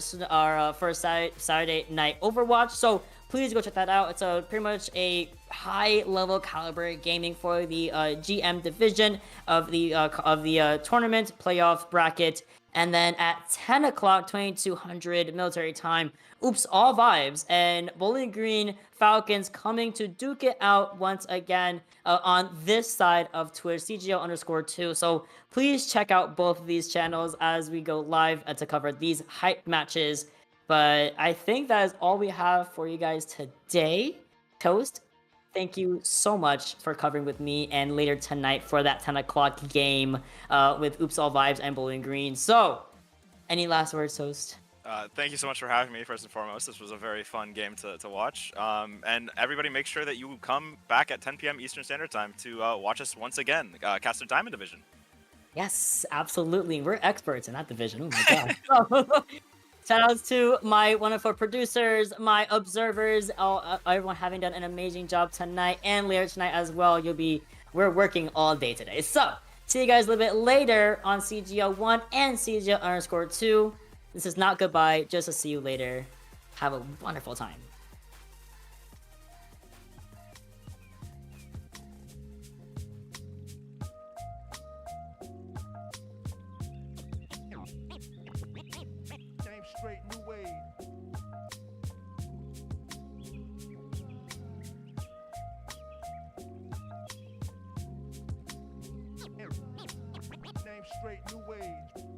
first Saturday night Overwatch. So please go check that out. It's pretty much a high-level caliber gaming for the GM division of the tournament playoff bracket. And then at 10 o'clock, 2200 military time, Oops All Vibes and Bowling Green Falcons coming to duke it out once again on this side of Twitch, CGL_2. So please check out both of these channels as we go live to cover these hype matches. But I think that is all we have for you guys today. Toast, thank you so much for covering with me and later tonight for that 10 o'clock game with Oops All Vibes and Bowling Green. So, any last words, Toast? Thank you so much for having me, first and foremost. This was a very fun game to watch. And everybody make sure that you come back at 10 p.m. Eastern Standard Time to watch us once again, Caster Diamond Division. Yes, absolutely. We're experts in that division. Oh my god. Shout outs to my wonderful producers, my observers, everyone having done an amazing job tonight and later tonight as well. We're working all day today. So, see you guys a little bit later on CGL 1 and CGL_2. This is not goodbye, just to see you later. Have a wonderful time. Straight new wave. Name straight new wave.